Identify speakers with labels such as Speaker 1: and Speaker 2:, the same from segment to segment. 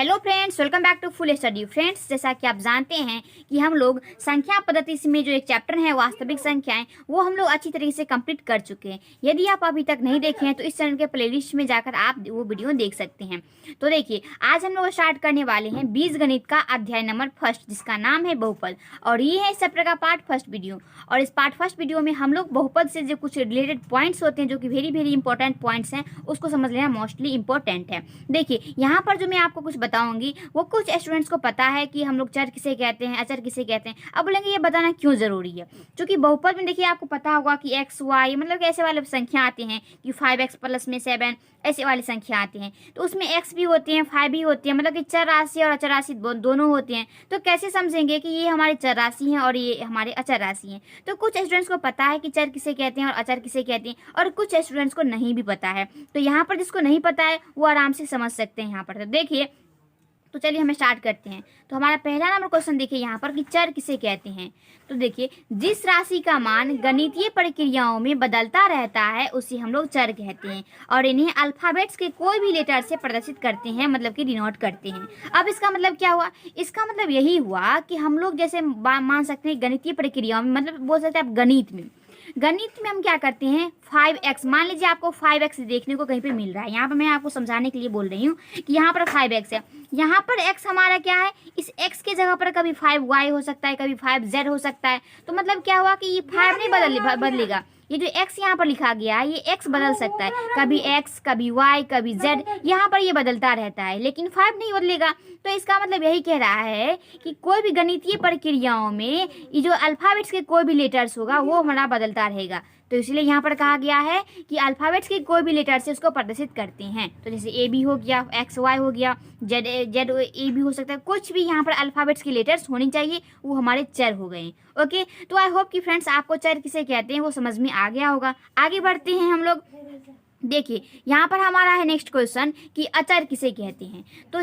Speaker 1: Hello friends, welcome back to full study. Friends, जैसा कि आप जानते हैं कि हम लोग संख्या पद्धति में जो एक चैप्टर है वास्तविक संख्याएं, वो हम लोग अच्छी तरीके से कंप्लीट कर चुके हैं। यदि आप अभी तक नहीं देखे हैं तो इस चैनल के प्लेलिस्ट में जाकर आप वो वीडियो देख सकते हैं। तो देखिए, आज हम लोग स्टार्ट करने वाले हैं बीजगणित का अध्याय नंबर फर्स्ट, जिसका नाम है बहुपद। और ये है इस चैप्टर का पार्ट फर्स्ट वीडियो। और इस पार्ट फर्स्ट वीडियो में हम लोग बहुपद से जो कुछ रिलेटेड पॉइंट्स होते हैं, जो कि वेरी वेरी इंपॉर्टेंट पॉइंट्स हैं, उसको समझ लेना मोस्टली इंपॉर्टेंट है। देखिए, यहाँ पर जो मैं आपको कुछ बताऊंगी वो कुछ स्टूडेंट्स को पता है कि हम लोग चर किसे कहते हैं, अचर किसे कहते हैं। अब बोलेंगे ये बताना क्यों जरूरी है, क्योंकि बहुपद में देखिए आपको पता होगा कि एक्स वाई मतलब कि ऐसे वाले संख्या आते हैं कि 5x प्लस में 7 ऐसे वाली संख्या आती हैं। तो उसमें x भी होती हैं, 5 भी होती है, मतलब कि चर राशि और अचर राशि दोनों होते हैं। तो कैसे समझेंगे कि ये हमारे चर राशि हैं और ये हमारे अचर राशि हैं। तो कुछ स्टूडेंट्स को पता है कि चर किसे कहते हैं और अचर किसे कहते हैं, और कुछ स्टूडेंट्स को नहीं भी पता है। तो यहाँ पर जिसको नहीं पता है वो आराम से समझ सकते हैं यहाँ पर। तो देखिए, तो चलिए हम स्टार्ट करते हैं। तो हमारा पहला नंबर क्वेश्चन देखिए यहाँ पर कि चर किसे कहते हैं। तो देखिए, जिस राशि का मान गणितीय प्रक्रियाओं में बदलता रहता है उसे हम लोग चर कहते हैं, और इन्हें अल्फाबेट्स के कोई भी लेटर से प्रदर्शित करते हैं, मतलब कि डिनोट करते हैं। अब इसका मतलब क्या हुआ? इसका मतलब यही हुआ कि हम लोग जैसे मान सकते हैं गणितीय प्रक्रियाओं में, मतलब बोल सकते हैं आप गणित में हम क्या करते हैं 5x, मान लीजिए आपको 5x देखने को कहीं पे मिल रहा है। यहाँ पर मैं आपको समझाने के लिए बोल रही हूँ कि यहाँ पर 5x है, यहाँ पर x हमारा क्या है, इस x के जगह पर कभी 5y हो सकता है, कभी 5z हो सकता है। तो मतलब क्या हुआ कि ये 5 नहीं बदलेगा। ये जो x यहाँ पर लिखा गया है ये x बदल सकता है, कभी x कभी y कभी z, यहाँ पर ये बदलता रहता है, लेकिन 5 नहीं बदलेगा। तो इसका मतलब यही कह रहा है कि कोई भी गणितीय प्रक्रियाओं में ये जो अल्फाबेट्स के कोई भी लेटर्स होगा वो हमारा बदलता रहेगा। तो इसलिए यहाँ पर कहा गया है कि अल्फाबेट्स के कोई भी लेटर से उसको प्रदर्शित करते हैं। तो जैसे ए बी हो गया, एक्स वाई हो गया, जेड ए भी हो सकता है, कुछ भी यहाँ पर अल्फाबेट्स की लेटर्स होनी चाहिए, वो हमारे चर हो गए। ओके, तो आई होप कि फ्रेंड्स आपको चर किसे कहते हैं वो समझ में आ गया होगा। आगे बढ़ते हैं हम लोग। देखिए, यहाँ पर हमारा है नेक्स्ट क्वेश्चन कि अचर किसे कहते हैं। तो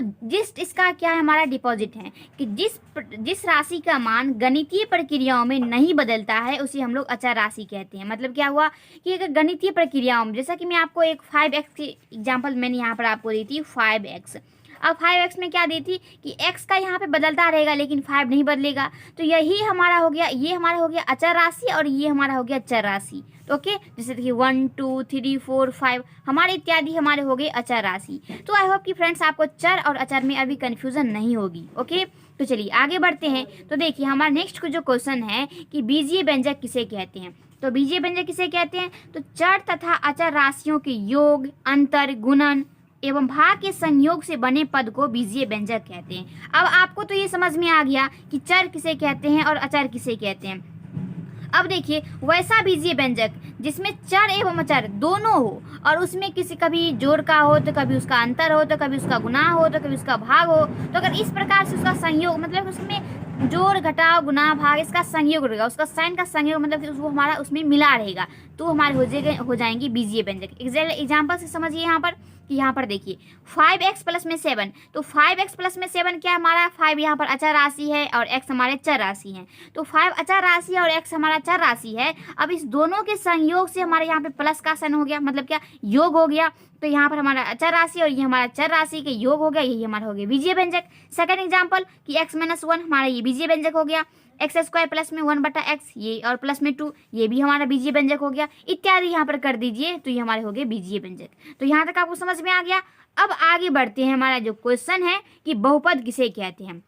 Speaker 1: इसका क्या है, हमारा डिपॉजिट है कि जिस राशि का मान गणितीय प्रक्रियाओं में नहीं बदलता है उसे हम लोग अचर राशि कहते हैं। मतलब क्या हुआ कि अगर गणितीय प्रक्रियाओं में, जैसा कि मैं आपको एक 5x की एग्जाम्पल मैंने यहाँ पर आपको दी थी 5x। अब 5x में क्या दी थी कि x का यहाँ पे बदलता रहेगा लेकिन 5 नहीं बदलेगा। तो यही हमारा हो गया, ये हमारा हो गया अचर राशि और ये हमारा हो गया चर राशि। ओके, जैसे देखिए 1 2 3 4 5 हमारे इत्यादि हमारे हो गए अचर राशि। तो आई होप कि फ्रेंड्स आपको चर और अचर में अभी कंफ्यूजन नहीं होगी। ओके, तो चलिए आगे बढ़ते हैं। तो देखिए, हमारा नेक्स्ट जो क्वेश्चन है कि बीजीय व्यंजक किसे कहते हैं। तो बीजीय व्यंजक किसे कहते हैं? तो चर तथा अचर राशियों के योग, अंतर, गुणन एवं भाग के संयोग से बने पद को बीजीय व्यंजक कहते हैं। अब आपको तो ये समझ में आ गया कि चर किसे कहते हैं और अचर किसे कहते हैं। अब देखिए, वैसा बीजीय व्यंजक जिसमें चर एवं अचर दोनों हो और उसमें किसी कभी जोड़ का हो तो कभी उसका अंतर हो तो कभी उसका गुणा हो तो कभी उसका भाग हो, तो अगर इस प्रकार से उसका संयोग, मतलब उसमें जोड़ घटाव गुणा भाग इसका संयोग रहेगा, उसका साइन का संयोग, मतलब वो हमारा उसमें मिला रहेगा, तो हमारे हो जाएंगी बीजीय व्यंजक। एग्जाम्पल से समझिए यहाँ पर कि यहाँ पर देखिए 5x प्लस में 7, तो 5x प्लस में 7 क्या हमारा 5 यहाँ पर अचर राशि है और x हमारे चर राशि है। तो 5 अचर राशि और x हमारा चर राशि है। अब इस दोनों के संयोग से हमारे यहाँ पे प्लस का साइन हो गया, मतलब क्या योग हो गया। तो यहाँ पर हमारा अचर राशि और ये हमारा चर राशि के योग हो गया, यही हमारा हो गया बीजीय व्यंजक। सेकंड एग्जाम्पल कि x - 1 हमारा ये बीजीय व्यंजक हो गया, x² प्लस में 1/x ये और प्लस में 2 ये भी हमारा बीजीय व्यंजक हो गया, इत्यादि यहाँ पर कर दीजिए तो ये हमारे हो गए बीजीय व्यंजक। तो यहाँ तक आपको समझ में आ गया। अब आगे बढ़ते हैं, हमारा जो क्वेश्चन है कि बहुपद किसे कहते हैं।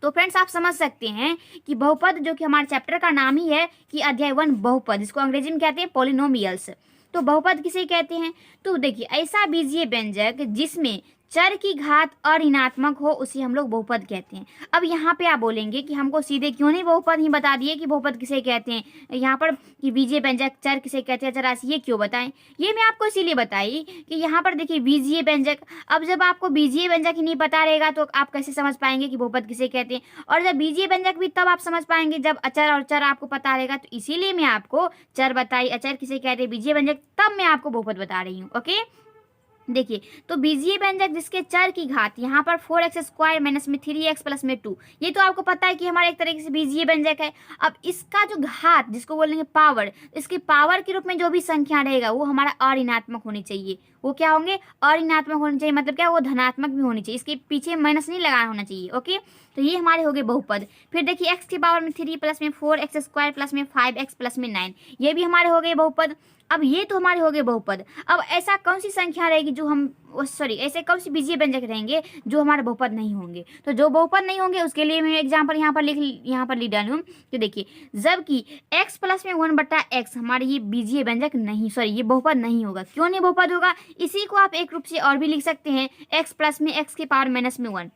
Speaker 1: तो फ्रेंड्स, आप समझ सकते हैं कि बहुपद, जो कि हमारे चैप्टर का नाम ही है कि अध्याय 1 बहुपद, जिसको अंग्रेजी में कहते हैं पॉलिनोमियल्स। तो बहुपद किसे कहते हैं? तो देखिए, ऐसा बीजीय व्यंजक जिसमें चर की घात अऋणात्मक हो उसे हम लोग बहुपद कहते हैं। अब यहाँ पे आप बोलेंगे कि हमको सीधे क्यों नहीं बहुपद ही बता दिए कि बहुपद किसे कहते हैं, यहाँ पर कि बीजीय व्यंजक चर किसे कहते हैं, चर राशि, ये क्यों बताएं? ये मैं आपको इसीलिए बताई कि यहाँ पर देखिए बीजीय व्यंजक, अब जब आपको बीजीय व्यंजक ही नहीं पता रहेगा तो आप कैसे समझ पाएंगे कि बहुपद किसे कहते हैं, और जब बीजीय व्यंजक भी तब आप समझ पाएंगे जब अचर और चर आपको पता रहेगा। तो इसीलिए मैं आपको चर बताई, अचर किसे कहते हैं, बीजीय व्यंजक, तब मैं आपको बहुपद बता रही हूँ। ओके, देखिए, तो बीजीय व्यंजक जिसके चर की घात यहाँ पर 4x² माइनस में 3x प्लस में 2, ये तो आपको पता है कि हमारा एक तरीके से बीजीय व्यंजक है। अब इसका जो घात जिसको बोलेंगे पावर, इसके पावर के रूप में जो भी संख्या रहेगा वो हमारा अऋणात्मक होनी चाहिए। वो क्या होंगे? अऋणात्मक होनी चाहिए, मतलब क्या, वो धनात्मक भी होनी चाहिए, इसके पीछे माइनस नहीं लगाना होना चाहिए। ओके, तो ये हमारे हो गए बहुपद। फिर देखिए x की पावर में 3 प्लस में 4x² प्लस में 5x प्लस में 9, ये भी हमारे हो गए बहुपद। अब ये तो हमारे हो गए बहुपद। अब ऐसा कौन सी संख्या रहेगी जो हम ऐसे कौन सी बीजीय व्यंजक रहेंगे जो हमारे बहुपद नहीं होंगे? तो जो बहुपद नहीं होंगे उसके लिए मैं एग्जांपल यहाँ पर लिख डालूं। तो देखिए, जबकि x प्लस में 1/x हमारे ये बीजीय व्यंजक नहीं, ये बहुपद नहीं होगा। क्यों नहीं बहुपद होगा? इसी को आप एक रूप से और भी लिख सकते हैं, x प्लस में x की पावर माइनस में 1।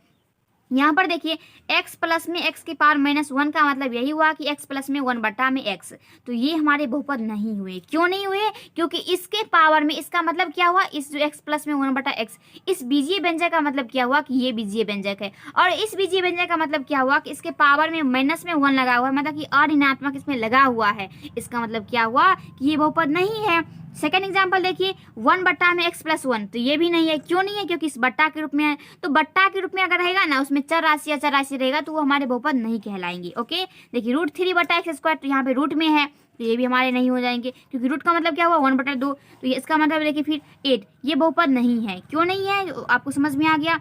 Speaker 1: यहाँ पर देखिए, x प्लस में x की पावर माइनस 1 का मतलब यही हुआ कि x प्लस में 1/x, तो ये हमारे बहुपद नहीं हुए। क्यों नहीं हुए? क्योंकि इसके पावर में, इसका मतलब क्या हुआ, इस जो x प्लस में 1/x, इस बीजीय व्यंजक का मतलब क्या हुआ कि ये बीजीय व्यंजक है, और इस बीजीय व्यंजक का मतलब क्या हुआ कि इसके पावर में माइनस में 1 लगा हुआ है, मतलब कि अऋणात्मक इसमें लगा हुआ है। इसका मतलब क्या हुआ कि ये बहुपद नहीं है। सेकेंड एग्जाम्पल देखिए, 1/x प्लस 1, तो ये भी नहीं है। क्यों नहीं है? क्योंकि इस बट्टा के रूप में है। तो बट्टा के रूप में अगर रहेगा ना, उसमें चर राशि या चर राशि रहेगा तो वो हमारे बहुपद नहीं कहलाएंगे। ओके, देखिए √3/x², तो यहाँ पे रूट में है, तो ये भी हमारे नहीं हो जाएंगे, क्योंकि रूट का मतलब क्या हुआ 1/2, तो ये इसका मतलब देखिए फिर 8, ये बहुपद नहीं है। क्यों नहीं है? आपको समझ में आ गया,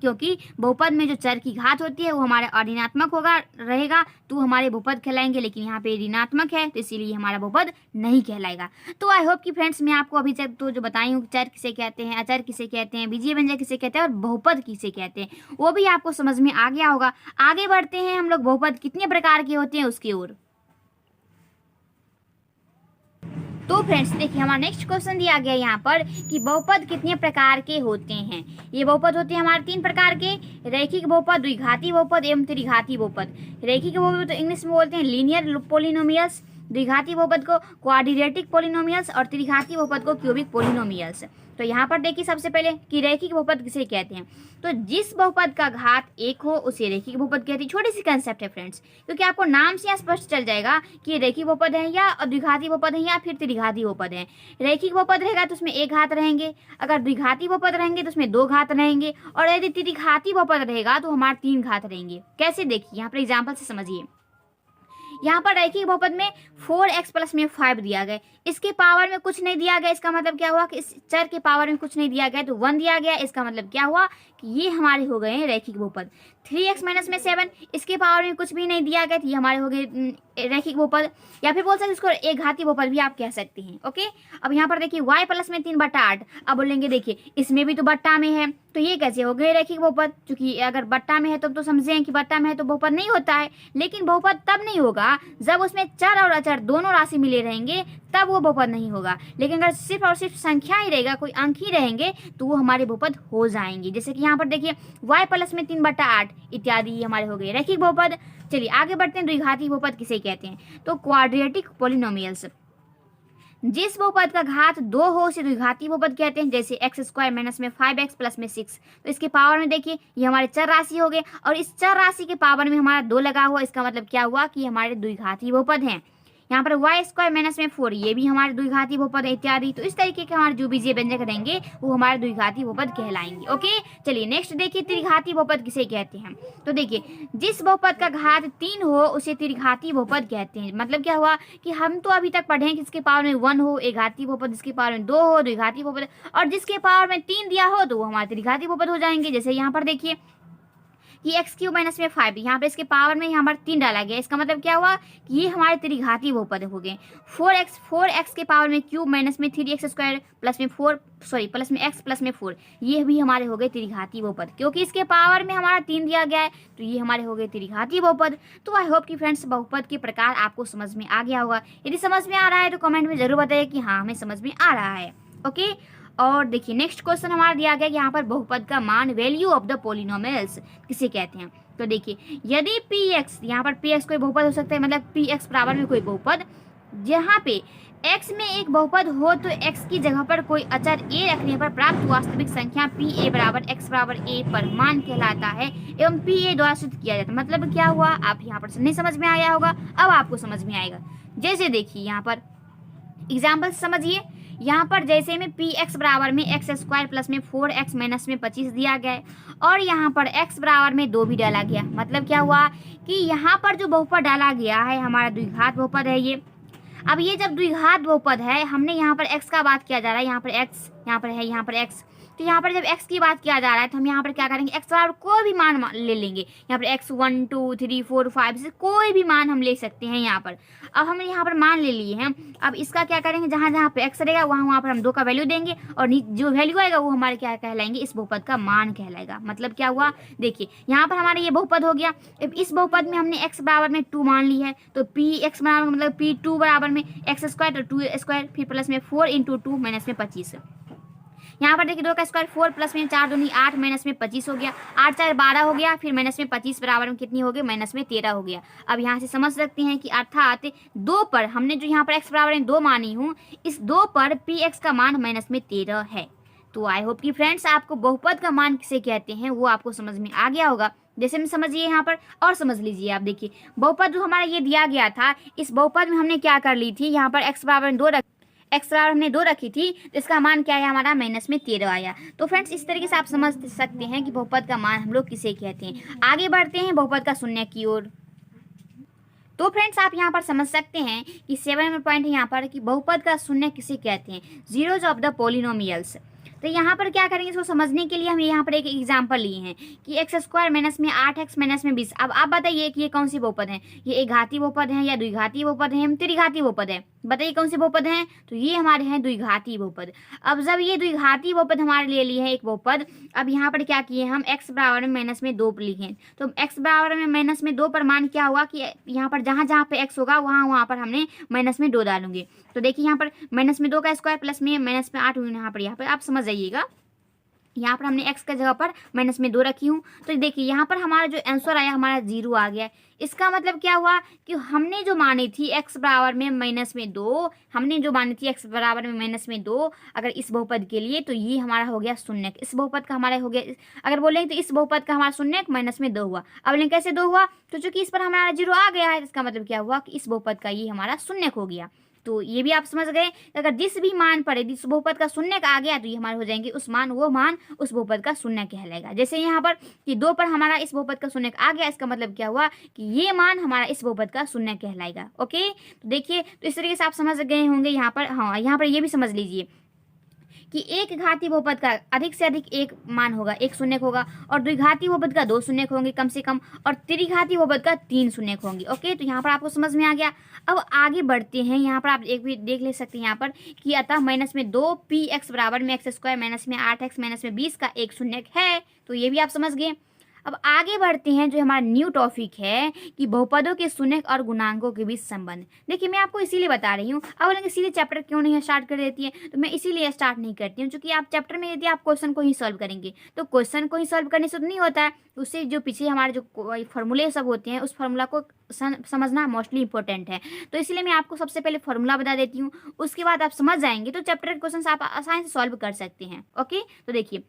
Speaker 1: क्योंकि बहुपद में जो चर की घात होती है वो हमारा अऋणात्मक रहेगा, तो हमारे बहुपद कहलाएंगे। लेकिन यहाँ पे ऋणात्मक है, तो इसीलिए हमारा बहुपद नहीं कहलाएगा। तो आई होप कि फ्रेंड्स, मैं आपको अभी तक तो जो बताई हूँ, चर किसे कहते हैं, अचर किसे कहते हैं, बीजीय व्यंजक किसे कहते हैं और बहुपद किसे कहते हैं, वो भी आपको समझ में आ गया होगा। आगे बढ़ते हैं हम लोग बहुपद कितने प्रकार के होते हैं उसकी ओर। तो फ्रेंड्स देखिए, हमारा नेक्स्ट क्वेश्चन दिया गया यहाँ पर कि बहुपद कितने प्रकार के होते हैं। ये बहुपद होते हैं हमारे 3 प्रकार के, रैखिक बहुपद, द्विघाती बहुपद एवं त्रिघाती बहुपद। रैखिक बहुपद तो इंग्लिश में बोलते हैं लीनियर पोलिनोमियल्स, द्विघाती बहुपद को क्वाड्रेटिक पोलिनोमियल्स और त्रिघाती बहुपद को क्यूबिक पोलिनोमियल्स। तो यहाँ पर देखिए, सबसे पहले कि रैखिक बहुपद किसे कहते हैं। तो जिस बहुपद का घात 1 हो उसे रैखिक बहुपद कहते हैं। छोटी सी कंसेप्ट है फ्रेंड्स, क्योंकि आपको नाम से यहाँ स्पष्ट चल जाएगा कि रैखिक बहुपद है या द्विघाती बहुपद है या फिर त्रिघाती बहुपद है। रैखिक बहुपद रहेगा तो उसमें 1 घात रहेंगे, अगर द्विघाती बहुपद रहेंगे तो उसमें 2 घात रहेंगे, और यदि त्रिघाती बहुपद रहेगा तो हमारे 3 घात रहेंगे। कैसे? देखिए यहाँ पर एग्जाम्पल से समझिए। यहाँ पर रैखिक बहुपद में 4x प्लस में 5 दिया गया, इसके पावर में कुछ नहीं दिया गया, इसका मतलब क्या हुआ कि इस चर के पावर में कुछ नहीं दिया गया तो 1 दिया गया। इसका मतलब क्या हुआ कि ये हमारे हो गए रैखिक बहुपद। 3x माइनस में 7, इसके पावर में कुछ भी नहीं दिया गया तो ये हमारे हो गए रैखिक बहुपद, या फिर बोल सकते इसको एक घाती बहुपद भी आप कह सकते हैं। ओके, अब यहाँ पर देखिए y प्लस में 3/8, अब बोलेंगे देखिए इसमें भी तो बट्टा में है, तो ये कैसे हो गए रैखिक बहुपद? क्योंकि अगर बट्टा में है तो समझें कि बट्टा में है तो बहुपद नहीं होता है। लेकिन बहुपद तब नहीं होगा जब उसमें चर और अचर दोनों राशि मिले रहेंगे, तब वो बहुपद नहीं होगा। लेकिन अगर सिर्फ और सिर्फ संख्या ही रहेगा, कोई अंक ही रहेंगे, तो वो हमारे बहुपद हो जाएंगे। जैसे कि यहाँ पर देखिए y प्लस में 3/8 इत्यादि, ये हमारे हो गए रैखिक बहुपद। चलिए आगे बढ़ते हैं, द्विघाती बहुपद किसे कहते हैं। तो क्वाड्रेटिक पोलिनोमियल्स, जिस बहुपद का घात 2 हो उसे द्विघाती बहुपद कहते हैं। जैसे x² माइनस में 5x प्लस में 6, तो इसके पावर में देखिए ये हमारे चर राशि हो गए, और इस चर राशि के पावर में हमारा 2 लगा हुआ, इसका मतलब क्या हुआ कि हमारे द्विघाती बहुपद हैं। यहाँ पर y² माइनस में 4, ये भी हमारे द्विघाती बहुपद इत्यादि। तो इस तरीके के हमारे जो बीजीय व्यंजक रहेंगे वो हमारे द्विघाती बहुपद कहलाएंगे। ओके, चलिए नेक्स्ट देखिए, त्रिघाती बहुपद किसे कहते हैं। तो देखिए, जिस बहुपद का घात 3 हो उसे त्रिघाती बहुपद कहते हैं। मतलब क्या हुआ कि हम तो अभी तक पढ़े हैं कि इसके पावर में 1 हो एक घाती बहुपद, जिसके पावर में 2 हो द्विघाती बहुपद, और जिसके पावर में 3 दिया हो तो वो हमारे त्रिघाती बहुपद हो जाएंगे। जैसे यहाँ पर देखिए कि x³ माइनस में 5, यहाँ पे इसके पावर में यहाँ पर 3 डाला गया, इसका मतलब क्या हुआ कि ये हमारे त्रिघाती बहुपद हो गए। 4x के पावर में क्यूब माइनस में 3x² प्लस में 4 प्लस में x प्लस में 4, ये भी हमारे हो गए त्रिघाती बहुपद। क्योंकि इसके पावर में हमारा 3 दिया गया है तो ये हमारे हो गए त्रिघाती बहुपद। तो आई होप कि फ्रेंड्स बहुपद के प्रकार आपको समझ में आ गया होगा। यदि समझ में आ रहा है तो कमेंट में जरूर बताइए कि हाँ हमें समझ में आ रहा है। ओके, और देखिए नेक्स्ट क्वेश्चन हमारा दिया गया यहाँ पर बहुपद का मान, वैल्यू ऑफ द पोलिनोमियल्स किसे कहते हैं। तो देखिए, यदि px, यहाँ पर px कोई बहुपद हो सकता है, मतलब px बराबर में कोई बहुपद, जहाँ पे x में एक बहुपद हो तो x की जगह पर कोई अचर a रखने पर प्राप्त वास्तविक संख्या pa बराबर x बराबर a पर मान कहलाता है एवं pa द्वारा सूचित किया जाता है। मतलब क्या हुआ, आप यहाँ पर नहीं समझ में आया होगा, अब आपको समझ में आएगा। जैसे देखिए यहाँ पर एग्जाम्पल समझिए, यहाँ पर जैसे में पी एक्स बराबर में एक्स स्क्वायर प्लस में 4x माइनस में 25 दिया गया है और यहाँ पर x बराबर में 2 भी डाला गया। मतलब क्या हुआ कि यहाँ पर जो बहुपद डाला गया है हमारा द्विघात बहुपद है ये। अब ये जब द्विघात बहुपद है, हमने यहाँ पर x का बात किया जा रहा है, यहाँ पर x, यहाँ पर है, यहाँ पर x, तो यहाँ पर जब x की बात किया जा रहा है तो हम यहाँ पर क्या करेंगे, x बराबर कोई भी मान ले लेंगे। यहाँ पर x 1 2 3 4 5 से कोई भी मान हम ले सकते हैं यहाँ पर। अब हमने यहाँ पर मान ले लिए हैं। अब इसका क्या करेंगे, जहाँ जहाँ पे x रहेगा वहाँ पर हम 2 का वैल्यू देंगे और जो वैल्यू आएगा वो हमारे क्या कहलाएंगे, इस बहुपद का मान कहलाएगा। मतलब क्या हुआ, देखिए यहाँ पर हमारा ये बहुपद हो गया। अब इस बहुपद में हमने x बराबर में 2 मान ली है, तो पी एक्स बराबर मतलब p2 बराबर में एक्स स्क्वायर तो 2 स्क्वायर फिर प्लस में 4 इंटू 2 माइनस में 25। यहाँ पर देखिए 2 का स्क्वायर 4 प्लस में 4 दूनी 8 माइनस में 25 हो गया, 8 4 12 हो गया, फिर माइनस में 25 बराबर में कितनी हो गई, माइनस में 13 हो गया। अब यहाँ से समझ सकते हैं कि अर्थात 2 पर हमने जो यहाँ पर x बराबर में 2 मानी हूँ, इस 2 पर पी एक्स का मान माइनस में 13 है। तो आई होप कि फ्रेंड्स आपको बहुपद का मान किसे कहते हैं वो आपको समझ में आ गया होगा। जैसे में समझिए यहाँ पर और समझ लीजिए आप, देखिए बहुपद जो हमारा ये दिया गया था, इस बहुपद में हमने क्या कर ली थी, यहाँ पर x बराबर 2 एक्स बराबर हमने 2 रखी थी, तो इसका मान क्या है हमारा माइनस में 13 आया। तो फ्रेंड्स इस तरीके से आप समझ सकते हैं कि बहुपद का मान हम लोग किसे कहते हैं। आगे बढ़ते हैं बहुपद का शून्य की ओर। तो फ्रेंड्स आप यहाँ पर समझ सकते हैं कि 7 नंबर पॉइंट है यहाँ पर कि बहुपद का शून्य किसे कहते हैं, जीरोज ऑफ द पॉलिनोमियल्स। तो यहाँ पर क्या करेंगे, इसको समझने के लिए हम यहाँ पर एक एग्जांपल लिए हैं कि एक्स स्क्वायर माइनस में 8x माइनस में 20। अब आप बताइए कि ये कौन सी बहुपद है, ये एक घाती बहुपद है या द्विघाती बहुपद है, त्रिघाती बहुपद है, बताइए कौन से बहुपद हैं। तो ये हमारे हैं द्विघाती बहुपद। अब जब ये द्विघाती बहुपद हमारे ले लिए है एक बहुपद, अब यहाँ पर क्या किए हम, x बराबर में माइनस में 2 लिखे, तो x बराबर में माइनस में 2 पर मान क्या हुआ कि यहाँ पर जहाँ जहाँ पे x होगा वहाँ पर हमने माइनस में 2 डालूंगे। तो देखिए यहाँ पर माइनस में 2 का स्क्वायर प्लस में माइनस में 8 यहाँ पर आप समझ जाइएगा। यहाँ पर हमने x का जगह पर माइनस में 2 रखी हूँ, तो देखिए यहाँ पर हमारा जो आंसर आया हमारा 0 आ गया। इसका मतलब क्या हुआ कि हमने जो मानी थी x बराबर में माइनस में 2, हमने जो मानी थी x बराबर में माइनस में 2 अगर इस बहुपद के लिए, तो ये हमारा हो गया शून्य। इस बहुपद का हमारा हो गया, अगर बोलेंगे तो इस बहुपद का हमारा शून्य माइनस में 2 हुआ। अब लेकिन कैसे 2 हुआ, तो चूंकि इस पर हमारा 0 आ गया है, इसका मतलब क्या हुआ कि इस बहुपद का ये हमारा शून्य हो गया। तो ये भी आप समझ गए, अगर जिस भी मान पर जिस बहुपद का शून्य का आ गया तो ये हमारे हो जाएंगे उस मान, वो मान उस बहुपद का शून्य कहलाएगा। जैसे यहाँ पर कि 2 पर हमारा इस बहुपद का शून्य आ गया, इसका मतलब क्या हुआ कि ये मान हमारा इस बहुपद का शून्य कहलाएगा। ओके, तो देखिए तो इस तरीके से आप समझ गए होंगे यहाँ पर। हाँ, यहाँ पर ये भी समझ लीजिए कि एक घाती बहुपद का अधिक से अधिक एक मान होगा, एक शून्य होगा, और द्विघाती बहुपद का 2 शून्य होंगे कम से कम, और त्रिघाती बहुपद का 3 शून्य होंगे। ओके, तो यहाँ पर आपको समझ में आ गया। अब आगे बढ़ते हैं, यहाँ पर आप एक भी देख ले सकते हैं यहाँ पर कि अतः माइनस में 2 पी एक्स बराबर में एक्स स्क्वायर माइनस में 8x माइनस में 20 का एक शून्य है। तो ये भी आप समझ गए। अब आगे बढ़ते हैं, जो हमारा न्यू टॉपिक है कि बहुपदों के शून्य और गुणांकों के बीच संबंध। देखिए मैं आपको इसीलिए बता रही हूँ, अब बोलेंगे सीधे चैप्टर क्यों नहीं स्टार्ट कर देती है, तो मैं इसीलिए स्टार्ट नहीं करती हूँ क्योंकि आप चैप्टर में यदि आप क्वेश्चन को ही सॉल्व करेंगे तो क्वेश्चन को ही सॉल्व करने से तो नहीं होता है, उससे जो पीछे हमारे जो फॉर्मूले सब होते हैं उस फॉर्मूला को समझना मोस्टली इंपॉर्टेंट है। तो इसलिए मैं आपको सबसे पहले फॉर्मूला बता देती हूँ, उसके बाद आप समझ जाएंगे तो चैप्टर के क्वेश्चन आप आसानी से सॉल्व कर सकते हैं। ओके, तो देखिए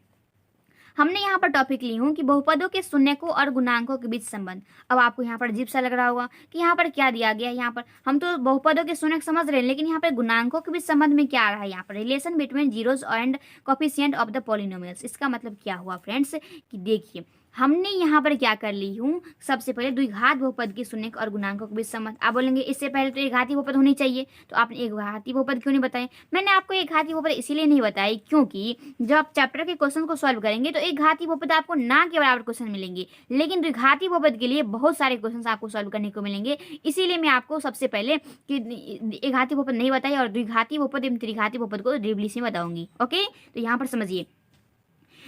Speaker 1: हमने यहाँ पर टॉपिक ली हूँ कि बहुपदों के शून्यकों और गुणांकों के बीच संबंध। अब आपको यहाँ पर अजीब सा लग रहा होगा कि यहाँ पर क्या दिया गया है, यहाँ पर हम तो बहुपदों के शून्यक समझ रहे हैं, लेकिन यहाँ पर गुणांकों के बीच संबंध में क्या आ रहा है, यहाँ पर relation between zeros and coefficient of the polynomials. इसका मतलब क्या हुआ फ्रेंड्स कि देखिए हमने यहाँ पर क्या कर ली हूँ, सबसे पहले द्विघात बहुपद के शून्यक और गुणांकों के बीच संबंध। आप बोलेंगे इससे पहले तो एक घाती बहुपद होनी चाहिए, तो आपने एक घाती बहुपद क्यों नहीं बताए। मैंने आपको एक घाती बहुपद इसीलिए नहीं बताई क्योंकि जब आप चैप्टर के क्वेश्चन को सॉल्व करेंगे तो एक घाती बहुपद आपको ना के बराबर क्वेश्चन मिलेंगे, लेकिन द्विघाती बहुपद के लिए बहुत सारे क्वेश्चन आपको सॉल्व करने को मिलेंगे। इसीलिए मैं आपको सबसे पहले कि एक घाती बहुपद नहीं बताई और द्विघाती बहुपद एवं त्रिघाती बहुपद को डिटेल से बताऊंगी। ओके, तो यहाँ पर समझिए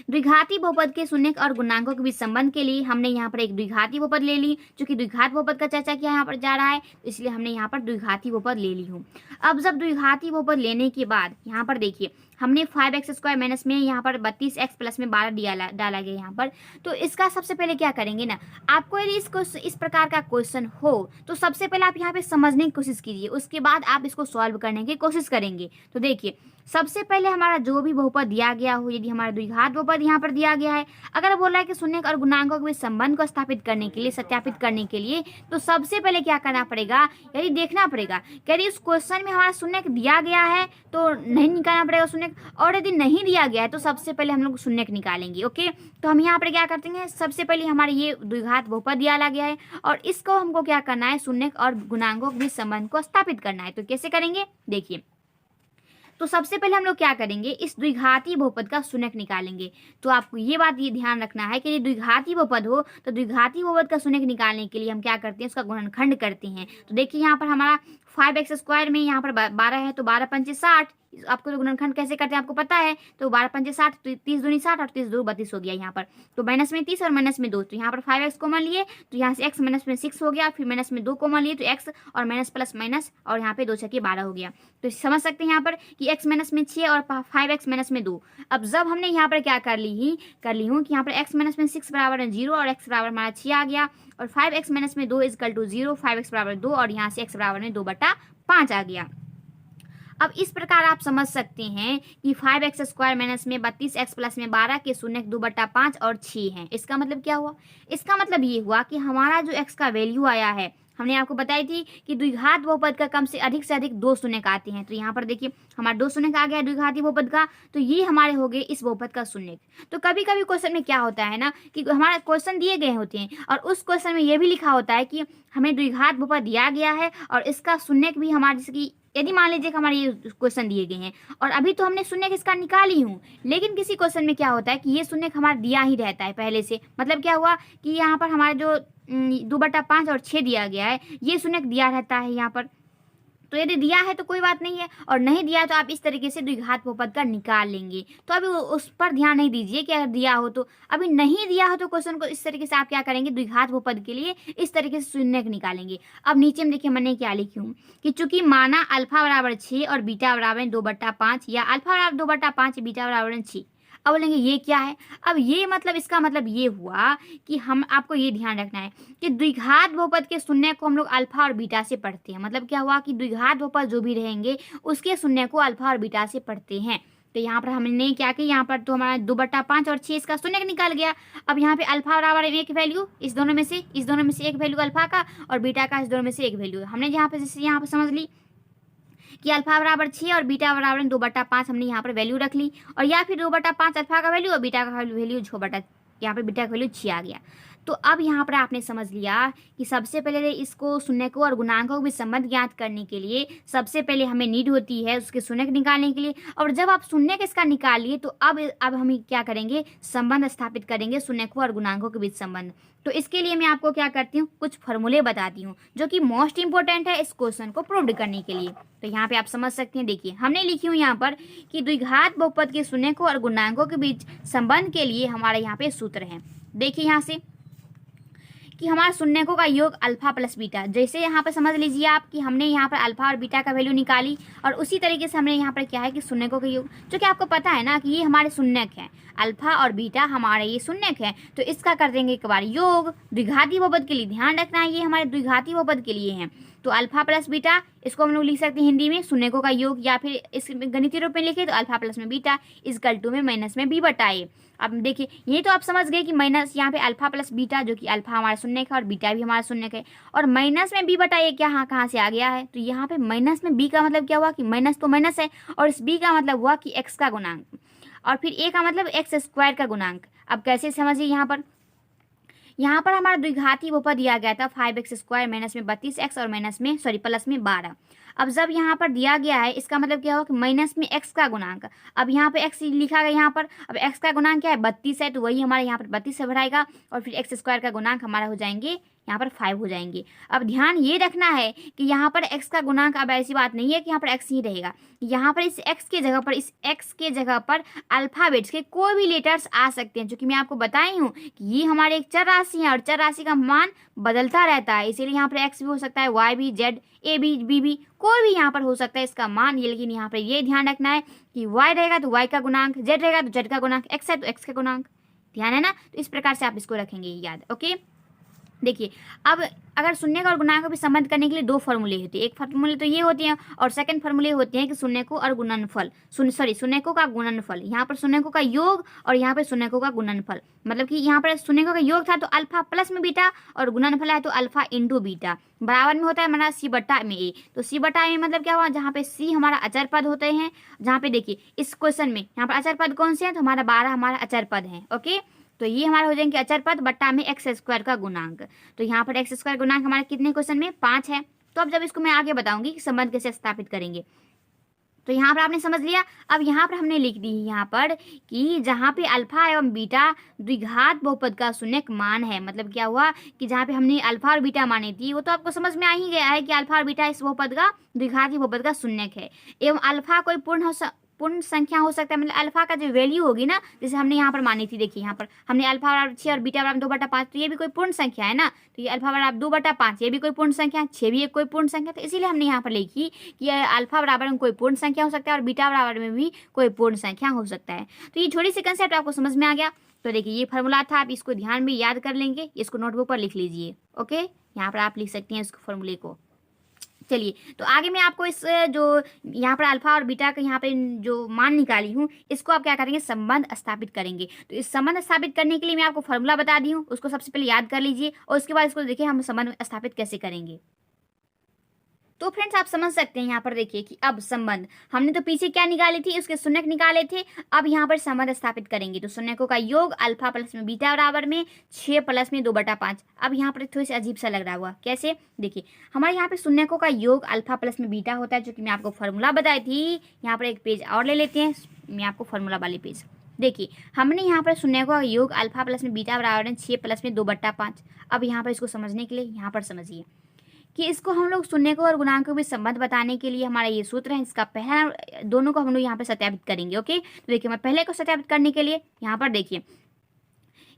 Speaker 1: द्विघाती बहुपद के शून्यक और गुणांकों के बीच संबंध के लिए हमने यहाँ पर एक द्विघाती बहुपद ले ली, क्योंकि द्विघात बहुपद का चर्चा किया यहाँ पर जा रहा है, तो इसलिए हमने यहाँ पर द्विघाती बहुपद ले ली हूँ। अब जब द्विघाती बहुपद लेने के बाद यहाँ पर देखिए हमने 5x स्क्वायर माइनस में यहाँ पर 32x प्लस में 12 डाला गया यहाँ पर। तो इसका सबसे पहले क्या करेंगे ना, आपको यदि इस प्रकार का क्वेश्चन हो तो सबसे पहले आप यहाँ पे समझने की कोशिश कीजिए, उसके बाद आप इसको सॉल्व करने की कोशिश करेंगे। तो देखिए सबसे पहले हमारा जो भी बहुपद दिया गया हो, यदि हमारा द्विघात बहुपद यहाँ पर दिया गया है, अगर बोल रहा है कि शून्यक और गुणांकों के बीच संबंध को स्थापित करने के लिए, सत्यापित करने के लिए, तो सबसे पहले क्या करना पड़ेगा, यदि देखना पड़ेगा कि यदि उस क्वेश्चन में हमारा शून्यक दिया गया है तो नहीं निकालना पड़ेगा शून्यक, और यदि नहीं दिया गया है तो सबसे पहले हम लोग शून्यक निकालेंगे। ओके, तो हम यहाँ पर क्या करते हैं, सबसे पहले हमारे ये द्विघात बहुपद दिया गया है और इसको हमको क्या करना है, शून्यक और गुणांकों के बीच संबंध को स्थापित करना है। तो कैसे करेंगे, देखिए। तो सबसे पहले हम लोग क्या करेंगे, इस द्विघाती बहुपद का शून्यक निकालेंगे। तो आपको ये बात ये ध्यान रखना है कि यदि द्विघाती बहुपद हो तो द्विघाती बहुपद का शून्यक निकालने के लिए हम क्या करते हैं, उसका गुणनखंड करते हैं। तो देखिए यहाँ पर हमारा 5x² में यहाँ पर 12 है, तो 12 पंचे 60, आपको तो गुणनखंड कैसे करते हैं आपको पता है। तो 12 पंचे 60, 30 दूनी 60 और 30 दूनी 32 हो गया यहाँ पर। तो माइनस में 30 और माइनस में 2, तो यहाँ पर 5x कॉमन लिए तो यहाँ से x माइनस में 6 हो गया, फिर माइनस में 2 कॉमन लिए तो x और माइनस प्लस माइनस और यहाँ पे 2 छके 12 हो गया। तो समझ सकते हैं यहाँ पर कि x माइनस में 6 और 5x माइनस में 2। अब जब हमने यहाँ पर क्या कर ली हूँ कि यहाँ पर x माइनस में 6 बराबर है 0 और x बराबर हमारा 6 आ गया, और 5x माइनस में 2 इजकल टू 0, 5x बराबर 2 और यहाँ से x बराबर में 2/5 आ गया। अब इस प्रकार आप समझ सकते हैं कि 5x² माइनस में 32x प्लस में 12 के शून्यक 2/5 और 6 हैं। इसका मतलब क्या हुआ, इसका मतलब ये हुआ कि हमारा जो x का वैल्यू आया है, हमने आपको बताई थी कि द्विघात बहुपद का कम से अधिक 2 शून्यक आते हैं। तो यहाँ पर देखिए हमारा 2 शून्यक आ गया द्विघाती बहुपद का, तो ये हमारे हो गए इस बहुपद का शून्यक। तो कभी कभी क्वेश्चन में क्या होता है ना कि हमारा क्वेश्चन दिए गए होते हैं और उस क्वेश्चन में ये भी लिखा होता है कि हमें द्विघात बहुपद दिया गया है और इसका शून्यक भी हमारे, जैसे कि यदि मान लीजिए कि हमारे ये क्वेश्चन दिए गए हैं और अभी तो हमने शून्यक इसका निकाली हूँ, लेकिन किसी क्वेश्चन में क्या होता है कि ये शून्यक हमारा दिया ही रहता है पहले से। मतलब क्या हुआ कि यहाँ पर हमारा जो 2/5 और 6 दिया गया है, ये शून्यक दिया रहता है यहाँ पर। तो यदि दिया है तो कोई बात नहीं है, और नहीं दिया है तो आप इस तरीके से द्विघात बहुपद का निकाल लेंगे। तो अभी उस पर ध्यान नहीं दीजिए कि अगर दिया हो तो, अभी नहीं दिया हो तो क्वेश्चन को इस तरीके से आप क्या करेंगे, द्विघात बहुपद के लिए इस तरीके से शून्यक निकालेंगे। अब नीचे में देखिए मैंने क्या लिखी हूँ कि चूंकि माना अल्फा बराबर 6 और बीटा बराबर 2/5 या अल्फा बराबर 2/5 बीटा बराबर 6। अब बोलेंगे ये क्या है, अब ये मतलब इसका मतलब ये हुआ कि हम आपको ये ध्यान रखना है कि द्विघात बहुपद के शून्य को हम लोग अल्फा और बीटा से पढ़ते हैं। मतलब क्या हुआ कि द्विघात बहुपद जो भी रहेंगे उसके शून्य को अल्फा और बीटा से पढ़ते हैं। तो यहाँ पर हमने क्या किया, यहाँ पर तो हमारा 2/5 और 6 इसका शून्य निकाल गया। अब यहाँ पे अल्फा बराबर एक वैल्यू इस दोनों में से एक वैल्यू अल्फा का और बीटा का इस दोनों में से एक वैल्यू। हमने यहाँ पे जैसे यहाँ पर समझ ली कि अल्फा बराबर 6 और बीटा बराबर 2/5 हमने यहाँ पर वैल्यू रख ली, और या फिर 2/5 अल्फा का वैल्यू और बीटा का वैल्यू 6 यहाँ पर बीटा का वैल्यू 6 आ गया। तो अब यहाँ पर आपने समझ लिया कि सबसे पहले इसको शून्यकों और गुणांकों के बीच संबंध ज्ञात करने के लिए सबसे पहले हमें नीड होती है उसके शून्यक निकालने के लिए, और जब आप शून्यक इसका निकाल लिए तो अब हम क्या करेंगे, संबंध स्थापित करेंगे शून्यकों और गुणांकों के बीच संबंध। तो इसके लिए मैं आपको क्या करती हूँ, कुछ फॉर्मूले बताती हूँ जो कि मोस्ट इंपॉर्टेंट है इस क्वेश्चन को प्रूव करने के लिए। तो यहाँ पे आप समझ सकते हैं, देखिए हमने लिखी हूँ यहाँ पर कि द्विघात बहुपद के शून्यकों और गुणांकों के बीच संबंध के लिए हमारे यहाँ पे सूत्र है। देखिए यहाँ से कि हमारा शून्यकों का योग अल्फा प्लस बीटा, जैसे यहाँ पर समझ लीजिए आप कि हमने यहाँ पर अल्फा और बीटा का वैल्यू निकाली, और उसी तरीके से हमने यहाँ पर क्या है कि शून्यकों का योग, जो कि आपको पता है ना कि ये हमारे शून्यक है, अल्फा और बीटा हमारे ये शून्यक है, तो इसका कर देंगे एक बार योग। द्विघाती बहुपद के लिए ध्यान रखना है, ये हमारे द्विघाती बहुपद के लिए है। तो अल्फा प्लस बीटा इसको हम लोग लिख सकते हैं हिंदी में शून्यकों का योग, या फिर इस गणितीय रूप में लिखे तो अल्फा प्लस में बीटा इजकल टू में माइनस में बी बटाए। अब देखिए ये तो आप समझ गए कि माइनस यहाँ पे अल्फा प्लस बीटा, जो कि अल्फा हमारा शून्यक है और बीटा भी हमारा शून्यक है, और माइनस में बी बटाए क्या हाँ कहाँ से आ गया है, तो यहाँ पे माइनस में बी का मतलब क्या हुआ कि माइनस तो माइनस है, और इस बी का मतलब हुआ कि एक्स का गुणांक, और फिर ए का मतलब x² का गुणांक। अब कैसे समझिए, यहाँ पर हमारा द्विघाती बहुपद दिया गया था 5x² माइनस में 32x और माइनस में प्लस में 12। अब जब यहाँ पर दिया गया है इसका मतलब क्या होगा कि माइनस में x का गुणांक। अब यहाँ पे x लिखा गया यहाँ पर, अब x का गुणांक क्या है 32 है, तो वही हमारे यहाँ पर 32 से बढ़ाएगा, और फिर x² का गुणांक हमारा हो जाएंगे यहाँ पर 5 हो जाएंगे। अब ध्यान ये रखना है कि यहाँ पर x का गुणांक, अब ऐसी बात नहीं है कि यहाँ पर x ही रहेगा, यहाँ पर इस x के जगह पर अल्फाबेट्स के कोई भी लेटर्स आ सकते हैं, जो कि मैं आपको बताई हूँ कि ये हमारे एक चर राशि है और चर राशि का मान बदलता रहता है, इसीलिए यहाँ पर x भी हो सकता है, y भी, z, a भी, b भी, कोई भी यहाँ पर हो सकता है इसका मान ये। लेकिन यहाँ पर ये ध्यान रखना है कि y रहेगा तो y का गुणांक, z रहेगा तो z का गुणांक, x है तो x का गुणांक, ध्यान है ना। तो इस प्रकार से आप इसको रखेंगे याद। ओके, देखिए, अब अगर शून्य और गुणांक को भी संबंध करने के लिए दो फॉर्मूले होते हैं। एक फॉर्मूले तो ये होते हैं और सेकंड फॉर्मूले होते हैं कि शून्यकों और गुणनफल, शून्यकों का गुणनफल। यहाँ पर शून्यकों का योग और यहाँ पर शून्यकों का गुणनफल। मतलब कि यहाँ पर शून्यकों का योग था तो अल्फा प्लस में बीटा और गुणनफल है तो अल्फा इंटू बीटा बराबर में होता है हमारा सी बटा में ए। तो सी बटा में मतलब क्या हुआ, जहाँ पे सी हमारा अचर पद होते हैं, जहाँ पे देखिए इस क्वेश्चन में यहाँ पर अचर पद कौन से हैं, तो हमारा 12 हमारा अचर पद है। ओके, तो ये हमारा हो जाएंगे अचर पद बट्टा में एक्स स्क्वायर का गुणांक। तो यहाँ पर एक्स स्क्वायर गुणांक हमारे कितने क्वेश्चन में 5 है। तो अब जब इसको मैं आगे बताऊंगी कि संबंध कैसे स्थापित करेंगे, तो यहाँ पर आपने समझ लिया। अब यहाँ पर हमने लिख दी है यहाँ पर कि जहाँ पे अल्फा एवं बीटा द्विघात बहुपद का शून्यक मान है। मतलब क्या हुआ कि जहाँ पे हमने अल्फा और बीटा मानी थी वो तो आपको समझ में आ ही गया है कि अल्फा और बीटा इस बहुपद का द्विघाती बहुपद का शून्यक है। एवं अल्फा कोई पूर्ण संख्या हो सकता है। मतलब अल्फा का जो वैल्यू होगी ना, जैसे हमने यहाँ पर मानी थी, देखिए यहाँ पर हमने अल्फा बराबर 6 और बीटा बराबर 2/5, तो ये भी कोई पूर्ण संख्या है ना। तो ये अल्फा बराबर 2/5 ये भी कोई पूर्ण संख्या है, 6 भी एक कोई पूर्ण संख्या। तो इसीलिए हमने यहाँ पर लिखी कि अल्फा बराबर में कोई पूर्ण संख्या हो सकता है और बीटा बराबर में भी कोई पूर्ण संख्या हो सकता है। तो ये छोटी सी कंसेप्ट आपको समझ में आ गया। तो देखिए ये फार्मूला था, आप इसको ध्यान में याद कर लेंगे, इसको नोटबुक पर लिख लीजिए। ओके, यहाँ पर आप लिख सकते हैं इस फॉर्मूले को। चलिए, तो आगे मैं आपको इस जो यहाँ पर अल्फा और बीटा का यहाँ पे जो मान निकाली हूँ, इसको आप क्या करेंगे, संबंध स्थापित करेंगे। तो इस संबंध स्थापित करने के लिए मैं आपको फॉर्मूला बता दी हूँ, उसको सबसे पहले याद कर लीजिए और उसके बाद इसको देखिए हम संबंध स्थापित कैसे करेंगे। तो फ्रेंड्स आप समझ सकते हैं यहाँ पर देखिए कि अब संबंध हमने तो पीछे क्या निकाली थी, उसके शून्यक निकाले थे। अब यहाँ पर संबंध स्थापित करेंगे तो शून्यकों का योग अल्फा प्लस में बीटा बराबर में 6 प्लस में 2/5। अब यहाँ पर थोड़ी सी अजीब सा लग रहा हुआ, कैसे, देखिए हमारे यहाँ पे शून्यकों का योग अल्फा प्लस में बीटा होता है, जो कि मैं आपको फॉर्मूला बताई थी। यहाँ पर एक पेज और ले लेते हैं, मैं आपको फॉर्मूला वाले पेज। देखिए हमने यहाँ पर शून्यकों का योग अल्फा प्लस में बीटा बराबर में 6 प्लस में 2/5। अब यहाँ पर इसको समझने के लिए यहाँ पर समझिए कि इसको हम लोग शून्यकों और गुणांकों के बीच संबंध बताने के लिए हमारा ये सूत्र है, इसका पहला दोनों को हम लोग यहाँ पे सत्यापित करेंगे। ओके, तो देखिए मैं पहले को सत्यापित करने के लिए यहाँ पर देखिए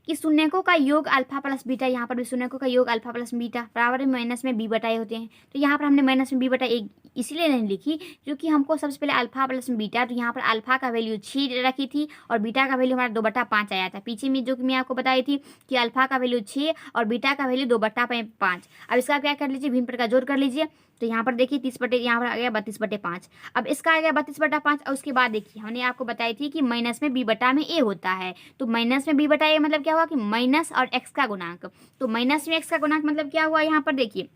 Speaker 1: कि शून्यकों का योग अल्फा प्लस बीटा, यहाँ पर भी शून्यकों का योग अल्फा प्लस बीटा बराबर में माइनस में बी बटा ए होते हैं। तो यहाँ पर हमने माइनस में बी बटा ए इसलिए नहीं लिखी क्योंकि हमको सबसे पहले अल्फा प्लस में बीटा, तो यहाँ पर अल्फा का वैल्यू 6 रखी थी और बीटा का वैल्यू हमारा 2/5 आया था पीछे में, जो कि मैं आपको बताई थी कि अल्फा का वैल्यू 6 और बीटा का वैल्यू 2/5। अब इसका क्या कर लीजिए, भिन्न प्रकार जोड़ कर लीजिए। तो यहाँ पर देखिए 30 बटे, यहाँ पर आ गया 32/5। अब इसका आ गया 32/5 और उसके बाद देखिए हमने आपको बताई थी कि माइनस में बी बटा में ए होता है। तो माइनस में बी बटा ए मतलब क्या हुआ कि माइनस और एक्स का गुणांक। तो माइनस में एक्स का गुणांक मतलब क्या हुआ, यहाँ पर देखिए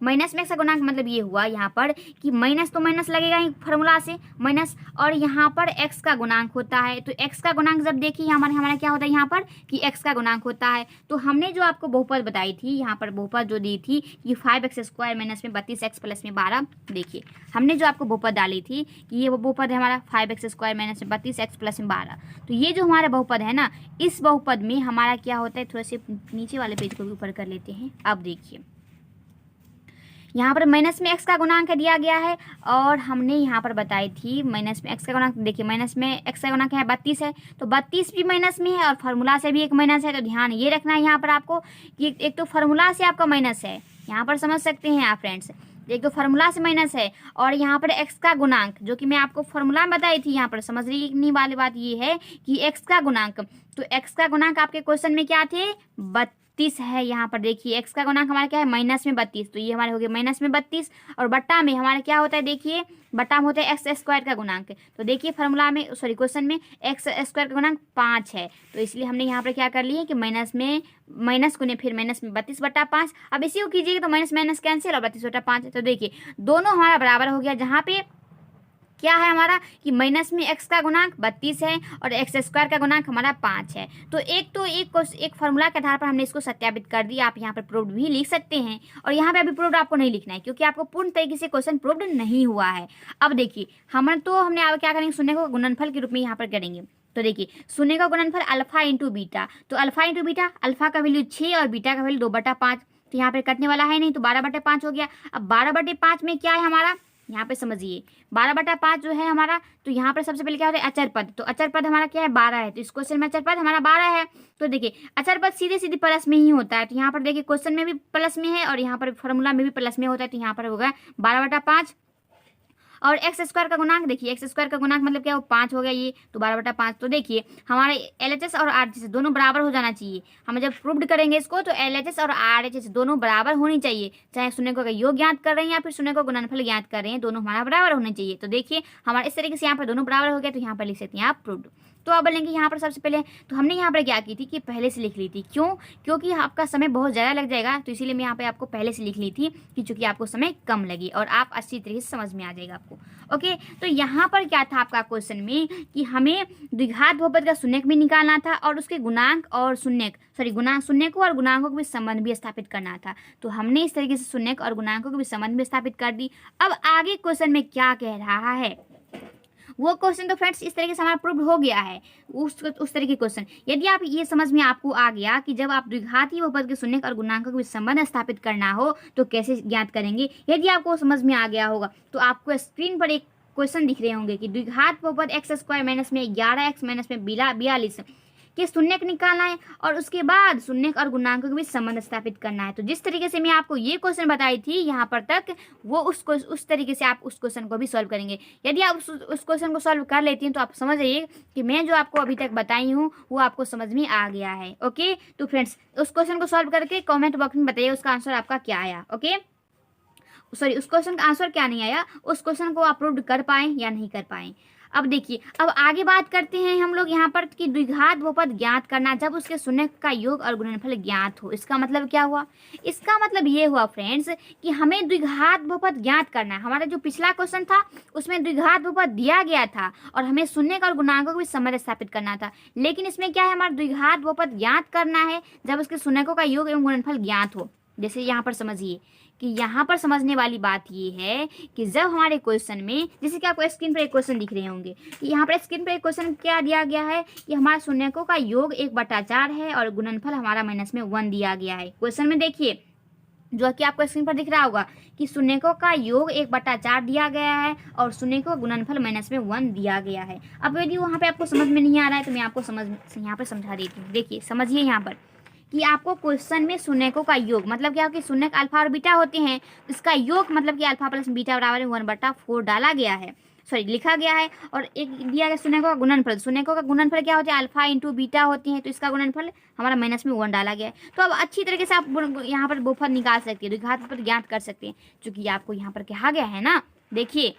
Speaker 1: माइनस में एक्स का गुणांक मतलब ये हुआ यहाँ पर कि माइनस तो माइनस लगेगा ही फॉर्मूला से माइनस, और यहाँ पर एक्स का गुणांक होता है। तो एक्स का गुणांक जब देखिए हमारा क्या होता है यहाँ पर कि एक्स का गुणांक होता है। तो हमने जो आपको बहुपद बताई थी, यहाँ पर बहुपद जो दी थी कि 5x² माइनस में 32x प्लस में 12, देखिए हमने जो आपको बहुपद डाली थी कि ये बहुपद है हमारा 5x² माइनस में 32x प्लस में 12। तो ये जो हमारा बहुपद है ना, इस बहुपद में हमारा क्या होता है, थोड़ा से नीचे वाले पेज को भी ऊपर कर लेते हैं। अब देखिए यहाँ पर माइनस में एक्स का गुणांक दिया गया है और हमने यहाँ पर बताई थी माइनस में एक्स का गुणांक। देखिए माइनस में एक्स का गुणांक है 32 है, तो 32 भी माइनस में है और फार्मूला से भी एक माइनस है। तो ध्यान ये रखना है यहाँ पर आपको कि एक तो फार्मूला से आपका माइनस है, यहाँ पर समझ सकते हैं आप फ्रेंड्स, एक तो फार्मूला से माइनस है और यहाँ पर एक्स का गुणांक जो कि मैं आपको फार्मूला में बताई थी। यहाँ पर समझने वाली बात ये है कि एक्स का गुणांक, तो एक्स का गुणांक आपके क्वेश्चन में क्या थे, 32 है। यहाँ पर देखिए एक्स का गुणांक हमारा क्या है, माइनस में 32। तो ये हमारे हो गए माइनस में 32 और बट्टा में हमारा क्या होता है, देखिए बट्टा में होता है एक्स स्क्वायर का गुणांक। तो देखिए फार्मूला में क्वेश्चन में एक्स स्क्वायर का गुणांक 5 है, तो इसलिए हमने यहाँ पर क्या कर लिया कि माइनस में माइनस को ने फिर माइनस में 32/5। अब इसी को कीजिएगा तो माइनस माइनस कैंसिल और 32/5। तो देखिए दोनों हमारा बराबर हो गया, जहाँ पे क्या है हमारा कि माइनस में एक्स का गुणांक 32 है और एक्स स्क्वायर का गुणांक हमारा 5 है। तो एक फार्मूला के आधार पर हमने इसको सत्यापित कर दिया। आप यहाँ पर प्रूव्ड भी लिख सकते हैं और यहाँ पे अभी प्रूव्ड आपको नहीं लिखना है क्योंकि आपको पूर्ण तरीके से क्वेश्चन प्रूव्ड नहीं हुआ है। अब देखिए हमने अब क्या करेंगे, शून्य को गुणनफल के रूप में यहाँ पर करेंगे। तो देखिए शून्य का गुणनफल अल्फा इंटू बीटा, तो अल्फा इंटू बीटा, अल्फा का वैल्यू 6 और बीटा का वैल्यू 2/5। तो यहाँ पे कटने वाला है नहीं, तो 12/5 हो गया। अब 12/5 में क्या है हमारा, यहाँ पे समझिए 12/5 जो है हमारा, तो यहाँ पर सबसे पहले क्या होता है अचर पद। तो अचर पद हमारा क्या है, 12 है। तो इस क्वेश्चन में अचर पद हमारा 12 है। तो देखिए अचर पद सीधे सीधे प्लस में ही होता है। तो यहाँ पर देखिए क्वेश्चन में भी प्लस में है और यहाँ पर फॉर्मूला में भी प्लस में होता है। तो यहाँ पर होगा 12/5 और एक्स स्क्वायर का गुणांक देखिए, एक्स स्क्वायर का गुणांक मतलब क्या हो, 5 हो गया ये, तो 12/5। तो देखिए हमारे LHS और RHS दोनों बराबर हो जाना चाहिए। हम जब प्रूव्ड करेंगे इसको तो LHS और RHS दोनों बराबर होनी चाहिए, चाहे शून्यकों का योग ज्ञात कर रहे हैं या फिर शून्यकों का गुणनफल ज्ञात कर रहे हैं, दोनों हमारा बराबर होने चाहिए। तो देखिए हमारे इस तरीके से यहाँ पर दोनों बराबर हो गया, तो यहाँ पर लिख सकते हैं आप प्रूव्ड। तो अब बोलेंगे यहाँ पर सबसे पहले तो हमने यहाँ पर क्या की थी कि पहले से लिख ली थी, क्यों, क्योंकि आपका समय बहुत ज़्यादा लग जाएगा, तो इसीलिए मैं यहाँ पे आपको पहले से लिख ली थी कि चूंकि आपको समय कम लगी और आप अच्छी तरीके से समझ में आ जाएगा आपको। ओके, तो यहाँ पर क्या था आपका क्वेश्चन में कि हमें द्विघात बहुपद का शून्यक भी निकालना था और उसके गुणांक और शून्यकों और गुणांकों के बीच संबंध भी स्थापित करना था। तो हमने इस तरीके से शून्यक और गुणांकों के बीच संबंध भी स्थापित कर दी। अब आगे क्वेश्चन में क्या कह रहा है, वो क्वेश्चन तो फ्रेंड्स इस तरीके से हमारा प्रूव हो गया है, उस तरीके क्वेश्चन। यदि आप ये समझ में आपको आ गया कि जब आप द्विघाती बहुपद के शून्यक और गुणांकों के बीच संबंध स्थापित करना हो तो कैसे ज्ञात करेंगे, यदि आपको समझ में आ गया होगा तो आपको स्क्रीन पर एक क्वेश्चन दिख रहे होंगे कि द्विघात बहुपद x² माइनस में 11x माइनस में 42 के शून्यक निकालना है और उसके बाद शून्यक और गुणांकों के बीच संबंध स्थापित करना है। तो जिस तरीके से मैं आपको ये क्वेश्चन बताई थी यहाँ पर तक, वो उस तरीके से आप उस क्वेश्चन को भी सॉल्व करेंगे। यदि आप उस क्वेश्चन को सॉल्व कर लेती हैं तो आप समझ जाइए कि मैं जो आपको अभी तक बताई हूँ वो आपको समझ में आ गया है। ओके, तो फ्रेंड्स उस क्वेश्चन को सॉल्व करके कॉमेंट बॉक्स में बताइए उसका आंसर आपका क्या आया। ओके, सॉरी, उस क्वेश्चन का आंसर क्या नहीं आया, उस क्वेश्चन को आप प्रूव कर पाए या नहीं कर पाए। अब देखिए, अब आगे बात करते हैं हम लोग यहाँ पर कि द्विघात बहुपद ज्ञात करना जब उसके शून्यक का योग और गुणनफल ज्ञात हो। इसका मतलब क्या हुआ, इसका मतलब ये हुआ फ्रेंड्स कि हमें द्विघात बहुपद ज्ञात करना है। हमारा जो पिछला क्वेश्चन था उसमें द्विघात बहुपद दिया गया था और हमें शून्यक और गुणांकों के बीच संबंध स्थापित करना था, लेकिन इसमें क्या है, हमारा द्विघात बहुपद ज्ञात करना है जब उसके शून्यकों का योग एवं गुणनफल ज्ञात हो। जैसे यहाँ पर समझिए कि यहाँ पर समझने वाली बात ये है कि जब हमारे क्वेश्चन में, जैसे कि आपको स्क्रीन पर एक क्वेश्चन दिख रहे होंगे कि यहाँ पर स्क्रीन पर एक क्वेश्चन क्या दिया गया है कि हमारा शून्यकों का योग 1/4 है और गुणनफल हमारा -1 दिया गया है। क्वेश्चन में देखिए जो कि आपको स्क्रीन पर दिख रहा होगा कि शून्यकों का योग 1/4 दिया गया है और शून्यकों का गुणनफल -1 दिया गया है। अब यदि वहाँ पे आपको समझ में नहीं आ रहा है तो मैं आपको यहाँ पर समझा देती हूँ। देखिए समझिए यहाँ पर कि आपको क्वेश्चन में शून्यकों का योग मतलब क्या हो कि शून्यक अल्फा और बीटा होते हैं, इसका योग मतलब कि अल्फा प्लस बीटा बराबर 1/4 डाला गया है, सॉरी लिखा गया है। और एक दिया गया शून्यकों का गुणनफल, शून्यकों का गुणनफल क्या होता है, अल्फा इंटू बीटा होती है, तो इसका गुणनफल हमारा -1 डाला गया है। तो अब अच्छी तरीके से आप यहाँ पर बहुपद निकाल सकते हैं, द्विघात बहुपद ज्ञात कर सकते हैं, चूंकि आपको यहाँ पर कहा गया है ना। देखिए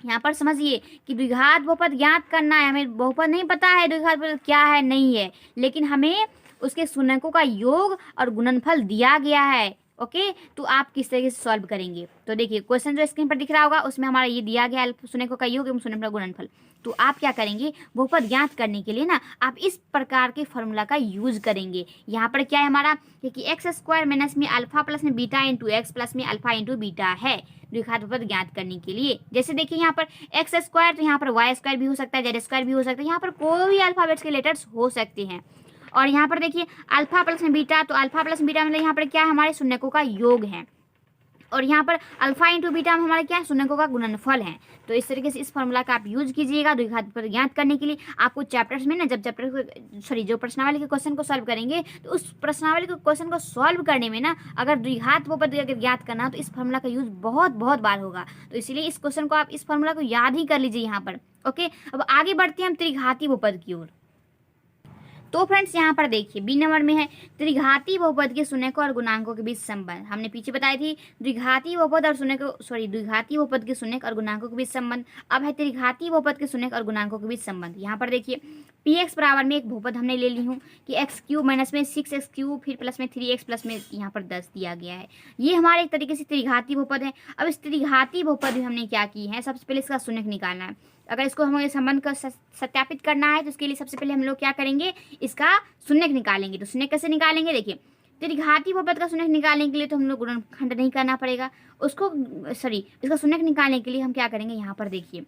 Speaker 1: यहाँ पर समझिए कि द्विघात बहुपद ज्ञात करना है, हमें बहुपद नहीं पता है द्विघात बहुपद क्या है नहीं है, लेकिन हमें उसके शून्यकों का योग और गुणनफल दिया गया है। ओके, तो आप किस तरीके से सॉल्व करेंगे, तो देखिए क्वेश्चन जो स्क्रीन पर दिख रहा होगा उसमें हमारा ये दिया गया है शून्यकों का योग एवं शून्यफल गुणनफल। तो आप क्या करेंगे, बहुपद ज्ञात करने के लिए ना आप इस प्रकार के फॉर्मूला का यूज करेंगे। यहाँ पर क्या है हमारा कि x² माइनस में अल्फा प्लस में बीटा इंटू एक्स प्लस में अल्फा इंटू बीटा है द्विघात बहुपद ज्ञात करने के लिए। जैसे देखिए यहाँ पर x² तो यहाँ पर y² भी हो सकता है, z² भी हो सकता है, यहाँ पर कोई भी अल्फाबेट्स के लेटर्स हो सकते हैं। और यहाँ पर देखिए अल्फा प्लस में बीटा, तो अल्फा प्लस बीटा मतलब यहाँ पर क्या है, हमारे शून्यकों का योग है, और यहाँ पर अल्फा इंटू बीटा में हमारा क्या है, शून्यकों का गुणनफल है। तो इस तरीके से इस फॉर्मूला का आप यूज कीजिएगा द्विघात बहुपद ज्ञात करने के लिए। आपको चैप्टर्स में ना जब जो प्रश्नावली के क्वेश्चन को सॉल्व करेंगे तो उस प्रश्नावली के क्वेश्चन को सॉल्व करने में ना अगर द्विघात बहुपद अगर ज्ञात करना तो इस फॉर्मूला का यूज बहुत बार होगा। तो इसीलिए इस क्वेश्चन को आप इस फॉर्मूला को याद ही कर लीजिए यहाँ पर। ओके, अब आगे बढ़ते हैं हम त्रिघाती बहुपद की ओर। तो फ्रेंड्स यहाँ पर देखिए बी नंबर में है त्रिघाती बहुपद के शून्यकों और गुणांकों के बीच संबंध। हमने पीछे बताई थी द्विघाती बहुपद और द्विघाती बहुपद के शून्यक और गुणांकों के बीच संबंध। अब है त्रिघाती बहुपद के शून्यक और गुणांकों के बीच संबंध। यहाँ पर देखिए px बराबर में एक बहुपद हमने ले ली हूँ कि x³ माइनस में 6x³ फिर प्लस में 3x प्लस में यहाँ पर 10 दिया गया है। ये हमारे एक तरीके से त्रिघाती बहुपद है। अब इस त्रिघाती बहुपद में हमने क्या की है, सबसे पहले इसका शून्यक निकालना है। अगर इसको हमें संबंध का सत्यापित करना है तो उसके लिए सबसे पहले हम लोग क्या करेंगे, इसका शून्यक निकालेंगे। तो शून्यक कैसे निकालेंगे, देखिए त्रिघाती बहुपद का शून्यक निकालने के लिए तो हम लोग गुणनखंड नहीं करना पड़ेगा उसको, इसका शून्यक निकालने के लिए हम क्या करेंगे, यहाँ पर देखिए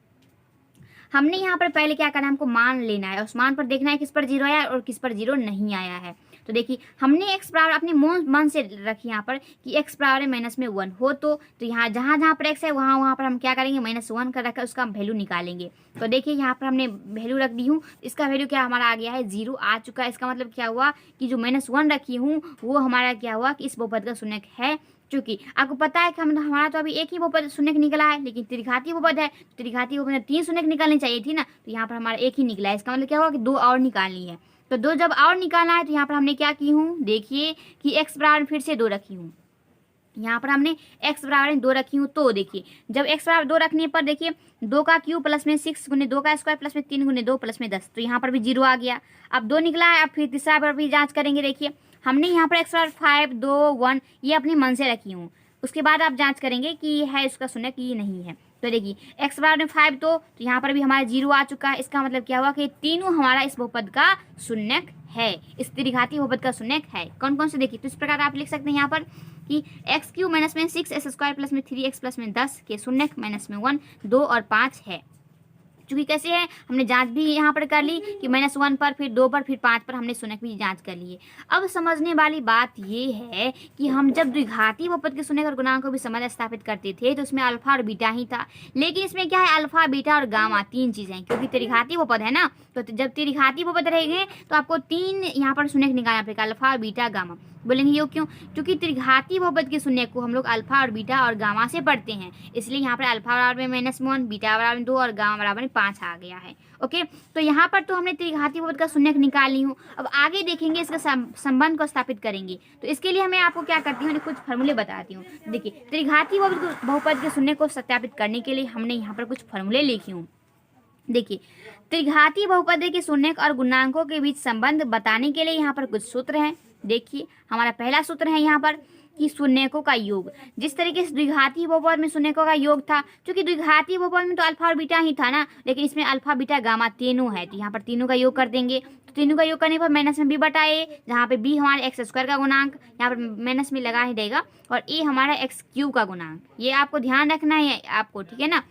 Speaker 1: हमने यहाँ पर पहले क्या करना है, हमको मान लेना है, उस मान पर देखना है किस पर 0 आया और किस पर 0 नहीं आया है। तो देखिए हमने x बराबर अपने मन से रखी यहाँ पर कि x बराबर -1 हो, तो यहाँ जहाँ पर x है वहाँ पर हम क्या करेंगे, -1 कर रखा उसका वैल्यू निकालेंगे। तो देखिए यहाँ पर हमने वैल्यू रख दी हूँ, इसका वैल्यू क्या हमारा आ गया है, 0 आ चुका है। इसका मतलब क्या हुआ कि जो -1 रखी हूँ वो हमारा क्या हुआ कि इस बहुपद का शून्यक है चूंकि आपको पता है कि हमारा तो अभी एक ही बहुपद शून्य निकला है, लेकिन त्रिघाती बहुपद है, त्रिघाती बहुपद में 3 शून्य निकालनी चाहिए थी ना, तो यहाँ पर हमारा एक ही निकला है। इसका मतलब क्या होगा कि 2 और निकालनी है। तो 2 जब और निकालना है तो यहाँ पर हमने क्या की हूँ, देखिए कि x बराबर फिर से 2 रखी हूँ। यहाँ पर हमने x बराबर 2 रखी हूँ, तो देखिए जब x बराबर 2 रखने पर देखिए 2 का क्यूब प्लस में 6 गुने 2 का स्क्वायर प्लस में 3 गुने 2 प्लस में 10, तो यहाँ पर भी 0 आ गया। अब 2 निकला है, अब फिर तीसरा बार भी जांच करेंगे। देखिए हमने यहाँ पर x बराबर 5 2 1 ये अपने मन से रखी हूँ, उसके बाद आप जांच करेंगे कि है इसका शून्य कि नहीं है। तो देखिए x बराबर में 5 तो यहाँ पर भी हमारा 0 आ चुका है। इसका मतलब क्या हुआ कि तीनों हमारा इस बहुपद का शून्य है, इस त्रिघाती बहुपद का शून्य है। कौन कौन से देखिए, तो इस प्रकार आप लिख सकते हैं यहाँ पर कि एक्स क्यू माइनस में 6 स्क्वायर प्लस में 3x प्लस में 10 के शून्य माइनस में 1 2 और 5 है। चूंकि कैसे है, हमने जांच भी यहाँ पर कर ली कि -1 पर, फिर 2 पर, फिर 5 पर हमने शून्य भी जांच कर ली है। अब समझने वाली बात ये है कि हम जब द्विघाती बहुपद के शून्य और गुणांक को भी समझ स्थापित करते थे तो उसमें अल्फा और बीटा ही था, लेकिन इसमें क्या है, अल्फा बीटा और गामा 3 चीजें, क्योंकि त्रिघाती बहुपद है ना। तो जब त्रिघाती बहुपद रहेंगे तो आपको 3 यहाँ पर शून्य निकालना पड़ेगा, अल्फा बीटा गामा। बोलेंगे ये क्यों, क्योंकि त्रिघाती बहुपद के शून्य को हम लोग अल्फा और बीटा और गामा से पढ़ते हैं, इसलिए यहाँ पर अल्फा बराबर में -1, बीटा बराबर में 2 और गामा बराबर में 5 आ गया है। ओके, तो यहाँ पर तो हमने त्रिघाती बहुपद का शून्य निकाल ली हूँ। अब आगे देखेंगे इसका संबंध को स्थापित करेंगे, तो इसके लिए हमें आपको क्या करती हूँ, कुछ फॉर्मूले बताती हूँ। देखिए त्रिघाती बहुपद के शून्य को सत्यापित करने के लिए हमने यहाँ पर कुछ फॉर्मूले लिखी हूँ। देखिए त्रिघाती बहुपद के शून्य और गुणांकों के बीच संबंध बताने के लिए यहाँ पर कुछ सूत्र हैं। देखिए हमारा पहला सूत्र है यहाँ पर कि शून्यकों का योग। जिस तरीके से द्विघाती बहुपद में शून्यकों का योग था, क्योंकि द्विघाती बहुपद में तो अल्फा और बीटा ही था ना, लेकिन इसमें अल्फा बीटा गामा तीनों है, तो यहाँ पर तीनों का योग कर देंगे। तो तीनों का योग करने पर माइनस में b बटा a, जहाँ पे b हमारे एक्स स्क्वायर का गुणांक, यहाँ पर माइनस में लगा ही देगा, और a हमारा एक्स क्यूब का गुणांक। ये आपको ध्यान रखना है आपको, ठीक है ना।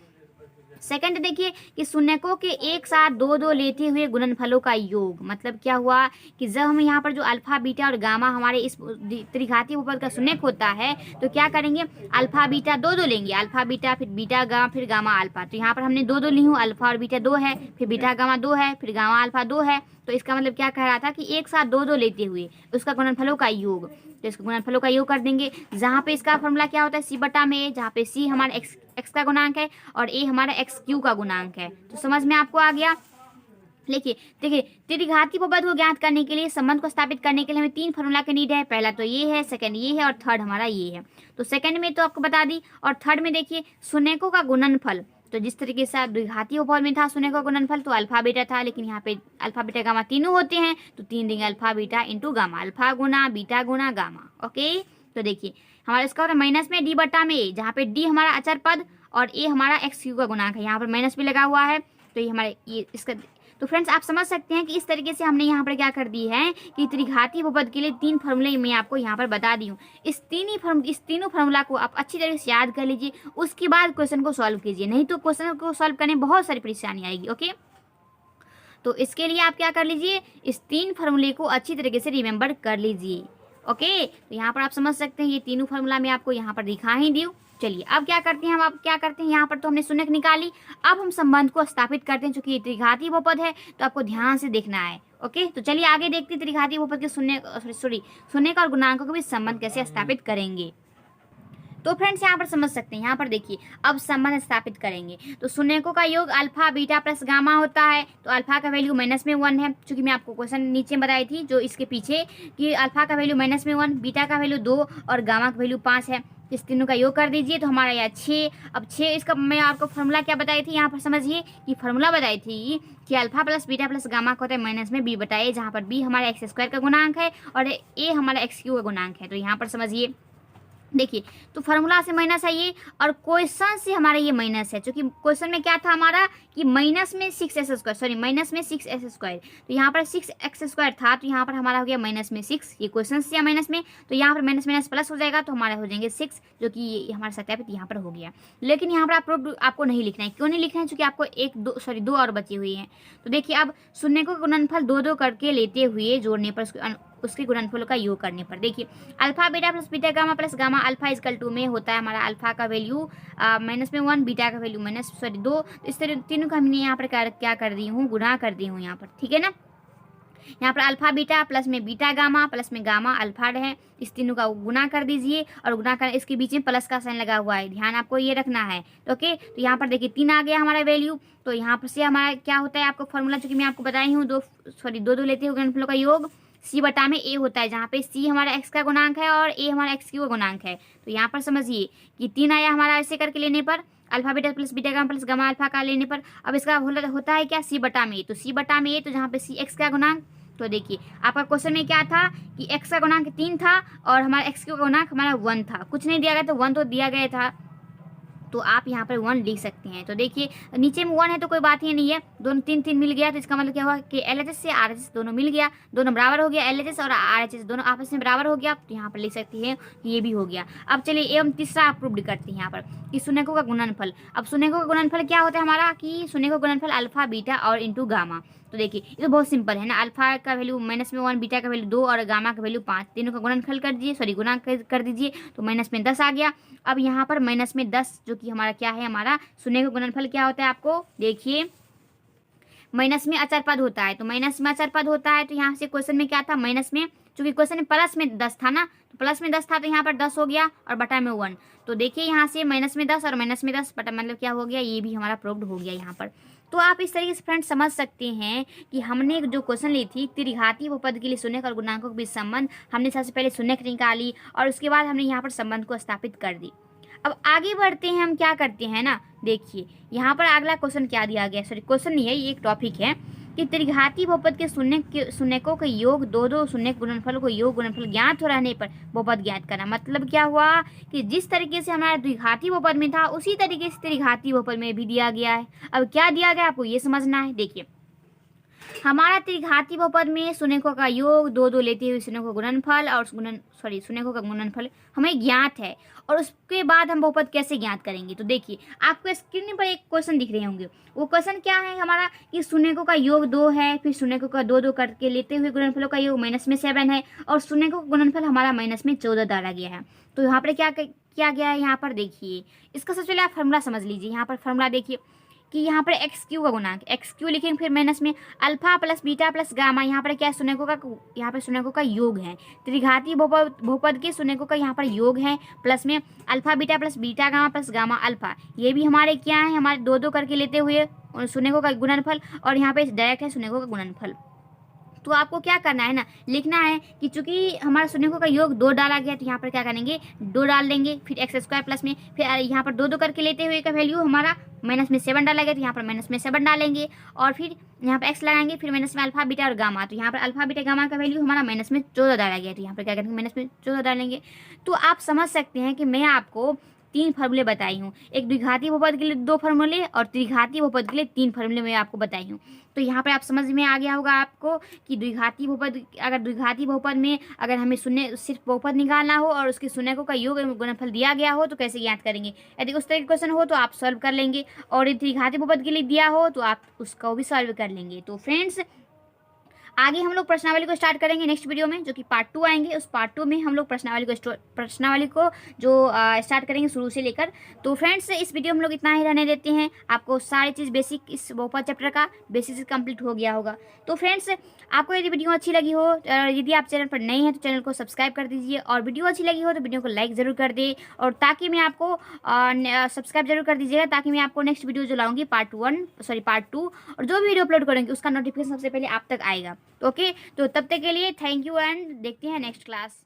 Speaker 1: सेकंड देखिए कि शून्यकों के एक साथ 2 लेते हुए गुणनफलों का योग। मतलब क्या हुआ कि जब हम यहाँ पर जो अल्फा बीटा और गामा हमारे इस त्रिघाती बहुपद का शून्यक होता है, तो क्या करेंगे, अल्फा बीटा 2 लेंगे, अल्फा बीटा फिर बीटा गामा फिर गामा अल्फा। तो यहाँ पर हमने 2 ली हूँ, अल्फा और बीटा 2 है, फिर बीटा गामा 2 है, फिर गामा अल्फा 2 है। तो इसका मतलब क्या कह रहा था कि एक साथ 2 लेते हुए उसका गुणनफलों का योग, तो इसका गुणनफलों का योग कर देंगे। जहाँ पे इसका फॉर्मूला क्या होता है, सी बटा में, जहाँ पे सी हमारा एक्स का गुणांक है और ए हमारा एक्स क्यू का गुणांक है। तो समझ में आपको आ गया। देखिए त्रिघाती बहुपद को ज्ञात करने के लिए, संबंध को स्थापित करने के लिए हमें 3 फॉर्मूला की नीड है। पहला तो ये है, सेकंड ये है और थर्ड हमारा ये है। तो सेकंड में तो आपको बता दी, और थर्ड में देखिए शून्यकों का गुणनफल। तो जिस तरीके से द्विघाती बहुपद में था शून्यकों का गुणनफल तो अल्फा बीटा था, लेकिन यहाँ पे अल्फा बीटा गामा तीनों होते हैं, तो 3 देंगे alpha beta into gamma, alpha गुना बीटा गुना गामा। ओके, तो देखिए हमारा इसका होता है माइनस में डी बटा में ए, जहाँ पे डी हमारा अचर पद और ए हमारा एक्स क्यू का गुणांक है। यहाँ पर माइनस भी लगा हुआ है, तो ये हमारे ये इसका। तो फ्रेंड्स आप समझ सकते हैं कि इस तरीके से हमने यहाँ पर क्या कर दी है कि त्रिघाती बहुपद के लिए 3 फॉर्मूले मैं आपको यहाँ पर बता दी हूँ। इस तीनों फॉर्मूला को आप अच्छी तरीके से याद कर लीजिए, उसके बाद क्वेश्चन को सॉल्व कीजिए, नहीं तो क्वेश्चन को सॉल्व करने में बहुत सारी परेशानी आएगी। ओके, तो इसके लिए आप क्या कर लीजिए, इस 3 फॉर्मूले को अच्छी तरीके से रिमेंबर कर लीजिए। ओके, तो यहाँ पर आप समझ सकते हैं ये तीनों फॉर्मूला मैं आपको यहाँ पर दिखा ही दी। चलिए अब क्या करते हैं हम, अब क्या करते हैं, यहाँ पर तो हमने शून्यक निकाली, अब हम संबंध को स्थापित करते हैं। चूंकि ये त्रिघाती बहुपद है तो आपको ध्यान से देखना है। ओके, तो चलिए आगे देखते हैं त्रिघाती बहुपद के शून्यक और गुणांकों के बीच संबंध कैसे स्थापित करेंगे। तो फ्रेंड्स यहाँ पर समझ सकते हैं, यहाँ पर देखिए अब संबंध स्थापित करेंगे। तो शून्यकों का योग अल्फा बीटा प्लस गामा होता है, तो अल्फा का वैल्यू -1 है, क्योंकि मैं आपको क्वेश्चन नीचे बताई थी जो इसके पीछे कि अल्फा का वैल्यू -1, बीटा का वैल्यू 2 और गामा का वैल्यू 5 है। इस तीनों का योग कर दीजिए तो हमारा यह 6। अब 6 इसका मैं आपको फॉर्मूला क्या बताई थी, यहाँ पर समझिए कि फॉर्मूला बताई थी कि alpha plus beta plus gamma का होता है माइनस में b बटा a, जहाँ पर b हमारा एक्स स्क्वायर का गुणांक है और a हमारा एक्स क्यू का गुणांक है। तो यहाँ पर समझिए देखिए, तो फार्मूला से माइनस है ये, और क्वेश्चन से हमारा ये माइनस है, क्योंकि क्वेश्चन में क्या था हमारा कि माइनस में 6x स्क्वायर, तो यहाँ पर 6x² था, तो यहाँ पर हमारा हो गया माइनस में 6। ये क्वेश्चन से माइनस में, तो यहाँ पर माइनस माइनस प्लस हो जाएगा, तो हमारे हो जाएंगे 6, जो कि ये हमारा सत्यापित यहाँ पर हो गया। लेकिन यहाँ पर आपको नहीं लिखना है, क्यों नहीं लिखना है, क्योंकि आपको 2 और बची हुई हैं। तो देखिए अब शून्य को गुणनफल 2 करके लेते हुए जोड़ने पर उसके गुणनफलों का योग करने पर देखिए alpha beta plus beta gamma plus gamma alpha equal to में होता है हमारा अल्फा का वैल्यू -1, बीटा का वैल्यू 2। इस तरह तीनों का हमने यहाँ पर क्या कर दी हूँ, गुणा कर दी हूँ यहाँ पर, ठीक है ना। यहाँ पर अल्फा बीटा प्लस में बीटा गामा प्लस में गामा अल्फा है, इस तीनों का गुना कर दीजिए और गुना कर इसके बीच में प्लस का साइन लगा हुआ है, ध्यान आपको ये रखना है। तो ओके, तो यहाँ पर देखिए 3 आ गया हमारा वैल्यू। तो यहाँ पर से हमारा क्या होता है आपको फॉर्मूला, चूंकि मैं आपको बताई हूँ दो लेते हुए गुणनफलों का योग सी बटा में ए होता है, जहाँ पे सी हमारा एक्स का गुणांक है और ए हमारा एक्स का गुणांक है। तो यहाँ पर समझिए कि 3 आया हमारा ऐसे करके लेने पर, alpha beta plus beta gamma plus gamma alpha का लेने पर। अब इसका होता है क्या, सी बटा में ए। तो सी बटा में ए, तो जहाँ पे सी एक्स का गुणांक, तो देखिए आपका क्वेश्चन में क्या था कि एक्स का गुणांक 3 था और हमारा एक्स का गुणांक हमारा 1 था, कुछ नहीं दिया गया तो 1 तो दिया गया था, तो आप यहाँ पर 1 लिख सकते हैं। तो देखिए नीचे में 1 है तो कोई बात ही नहीं है, दोनों 3 मिल गया, तो इसका मतलब क्या हुआ कि LHS से RHS दोनों मिल गया, दोनों बराबर हो गया, LHS और RHS दोनों आपस में बराबर हो गया, तो यहाँ पर लिख सकती है कि ये भी हो गया। अब चलिए एवं तीसरा आप प्रूव करते हैं यहाँ पर कि शून्यकों का गुणनफल। अब शून्यकों का गुणनफल क्या होता है हमारा कि शून्यकों का गुणनफल अल्फा बीटा और इंटू गामा। तो देखिए ये तो बहुत सिंपल है ना, अल्फा का वैल्यू -1, बीटा का वैल्यू 2 और गामा का वैल्यू 5, तीनों का गुणनफल कर दीजिए, गुणा कर दीजिए, तो -10 आ गया। अब यहाँ पर -10 जो कि हमारा क्या है, हमारा शून्य का गुणनफल क्या होता है आपको देखिए, माइनस में अचर पद होता है, तो माइनस में अचर पद होता है। तो यहाँ से क्वेश्चन में क्या था, माइनस में, चूंकि क्वेश्चन में प्लस में 10 था ना, तो प्लस में 10 था तो यहाँ पर 10 हो गया और बटा में 1। तो देखिए यहाँ से माइनस में 10 और माइनस में 10 बटा मतलब क्या हो गया, ये भी हमारा प्रूव्ड हो गया यहाँ पर। तो आप इस तरीके से फ्रेंड्स समझ सकते हैं कि हमने जो क्वेश्चन ली थी त्रिघाती बहुपद के लिए शून्यक और गुणांकों के बीच संबंध, हमने सबसे पहले शून्यक निकाली और उसके बाद हमने यहाँ पर संबंध को स्थापित कर दी। अब आगे बढ़ते हैं, हम क्या करते हैं ना, देखिए यहाँ पर अगला क्वेश्चन क्या दिया गया, क्वेश्चन नहीं है, ये एक टॉपिक है कि त्रिघाती बहुपद के शून्यकों के योग दो शून्यक गुणनफल को योग गुणनफल ज्ञात हो रहने पर बहुपद ज्ञात करना। मतलब क्या हुआ कि जिस तरीके से हमारा द्विघाती बहुपद में था उसी तरीके से त्रिघाती बहुपद में भी दिया गया है। अब क्या दिया गया आपको ये समझना है। देखिए हमारा त्रिघाती बहुपद में शून्यकों का योग दो लेते हुए शून्यकों का गुणनफल और शून्यकों का गुणनफल हमें ज्ञात है, और उसके बाद हम बहुपद कैसे ज्ञात करेंगे। तो देखिए आपको स्क्रीन पर एक क्वेश्चन दिख रहे होंगे, वो क्वेश्चन क्या है हमारा कि शून्यकों का योग 2 है, फिर शून्यकों का दो करके लेते हुए गुणनफलों का योग -7 है और शून्यकों का गुणनफल हमारा -14 डाला गया है। तो यहाँ पर क्या किया गया है, यहाँ पर देखिए इसका सबसे पहले आप फॉर्मूला समझ लीजिए। यहाँ पर फॉर्मूला देखिए कि यहाँ पर XQ का गुणांक, XQ लिखेंगे, फिर माइनस में alpha plus beta plus gamma, यहाँ पर क्या है शून्यकों का योग है, त्रिघाती बहुपद के शून्यकों का यहाँ पर योग है, प्लस में alpha beta plus beta gamma plus gamma alpha, ये भी हमारे क्या है, हमारे दो करके लेते हुए शून्यकों का गुणनफल, और यहाँ पे डायरेक्ट है शून्यकों का गुणनफल। तो आपको क्या करना है ना, लिखना है कि चूंकि हमारा शून्यकों का योग 2 डाला गया, तो यहाँ पर क्या करेंगे 2 डाल देंगे, फिर x² प्लस में फिर यहाँ पर दो करके लेते हुए का वैल्यू हमारा -7 डाला गया, तो यहाँ पर -7 डालेंगे और फिर यहाँ पर x लगाएंगे, फिर माइनस में अल्फा बीटा और गामा, तो यहाँ पर अल्फा बीटा गामा का वैल्यू हमारा -14 डाला गया, तो यहाँ पर क्या करेंगे -14 डालेंगे। तो आप समझ सकते हैं कि मैं आपको 3 फार्मूले बताई हूँ, एक द्विघाती बहुपद के लिए 2 फार्मूले और त्रिघाती बहुपद के लिए 3 फार्मूले मैं आपको बताई हूँ। तो यहाँ पर आप समझ में आ गया होगा आपको कि द्विघाती बहुपद में अगर हमें शून्य सिर्फ बहुपद निकालना हो और उसके शून्यकों का योग गुणनफल दिया गया हो तो कैसे ज्ञात करेंगे। यदि उस तरह का क्वेश्चन हो तो आप सॉल्व कर लेंगे, और यदि त्रिघाती बहुपद के लिए दिया हो तो आप उसको भी सॉल्व कर लेंगे। तो फ्रेंड्स आगे हम लोग प्रश्नावली को स्टार्ट करेंगे नेक्स्ट वीडियो में, जो कि पार्ट 2 आएंगे। उस पार्ट 2 में हम लोग प्रश्नावली को जो स्टार्ट करेंगे शुरू से लेकर। तो फ्रेंड्स इस वीडियो में हम लोग इतना ही रहने देते हैं, आपको सारी चीज़ बेसिक इस बहुपद चैप्टर का बेसिक कंप्लीट हो गया होगा। तो फ्रेंड्स आपको यदि वीडियो अच्छी लगी हो, यदि आप चैनल पर नए हैं तो चैनल को सब्सक्राइब कर दीजिए, और वीडियो अच्छी लगी हो तो वीडियो को लाइक ज़रूर कर दे, और ताकि मैं आपको सब्सक्राइब जरूर कर दीजिएगा, ताकि मैं आपको नेक्स्ट वीडियो जो लाऊंगी पार्ट 2 और जो भी वीडियो अपलोड करूँगी उसका नोटिफिकेशन सबसे पहले आप तक आएगा। ओके, तो तब तक के लिए थैंक यू एंड देखते हैं नेक्स्ट क्लास।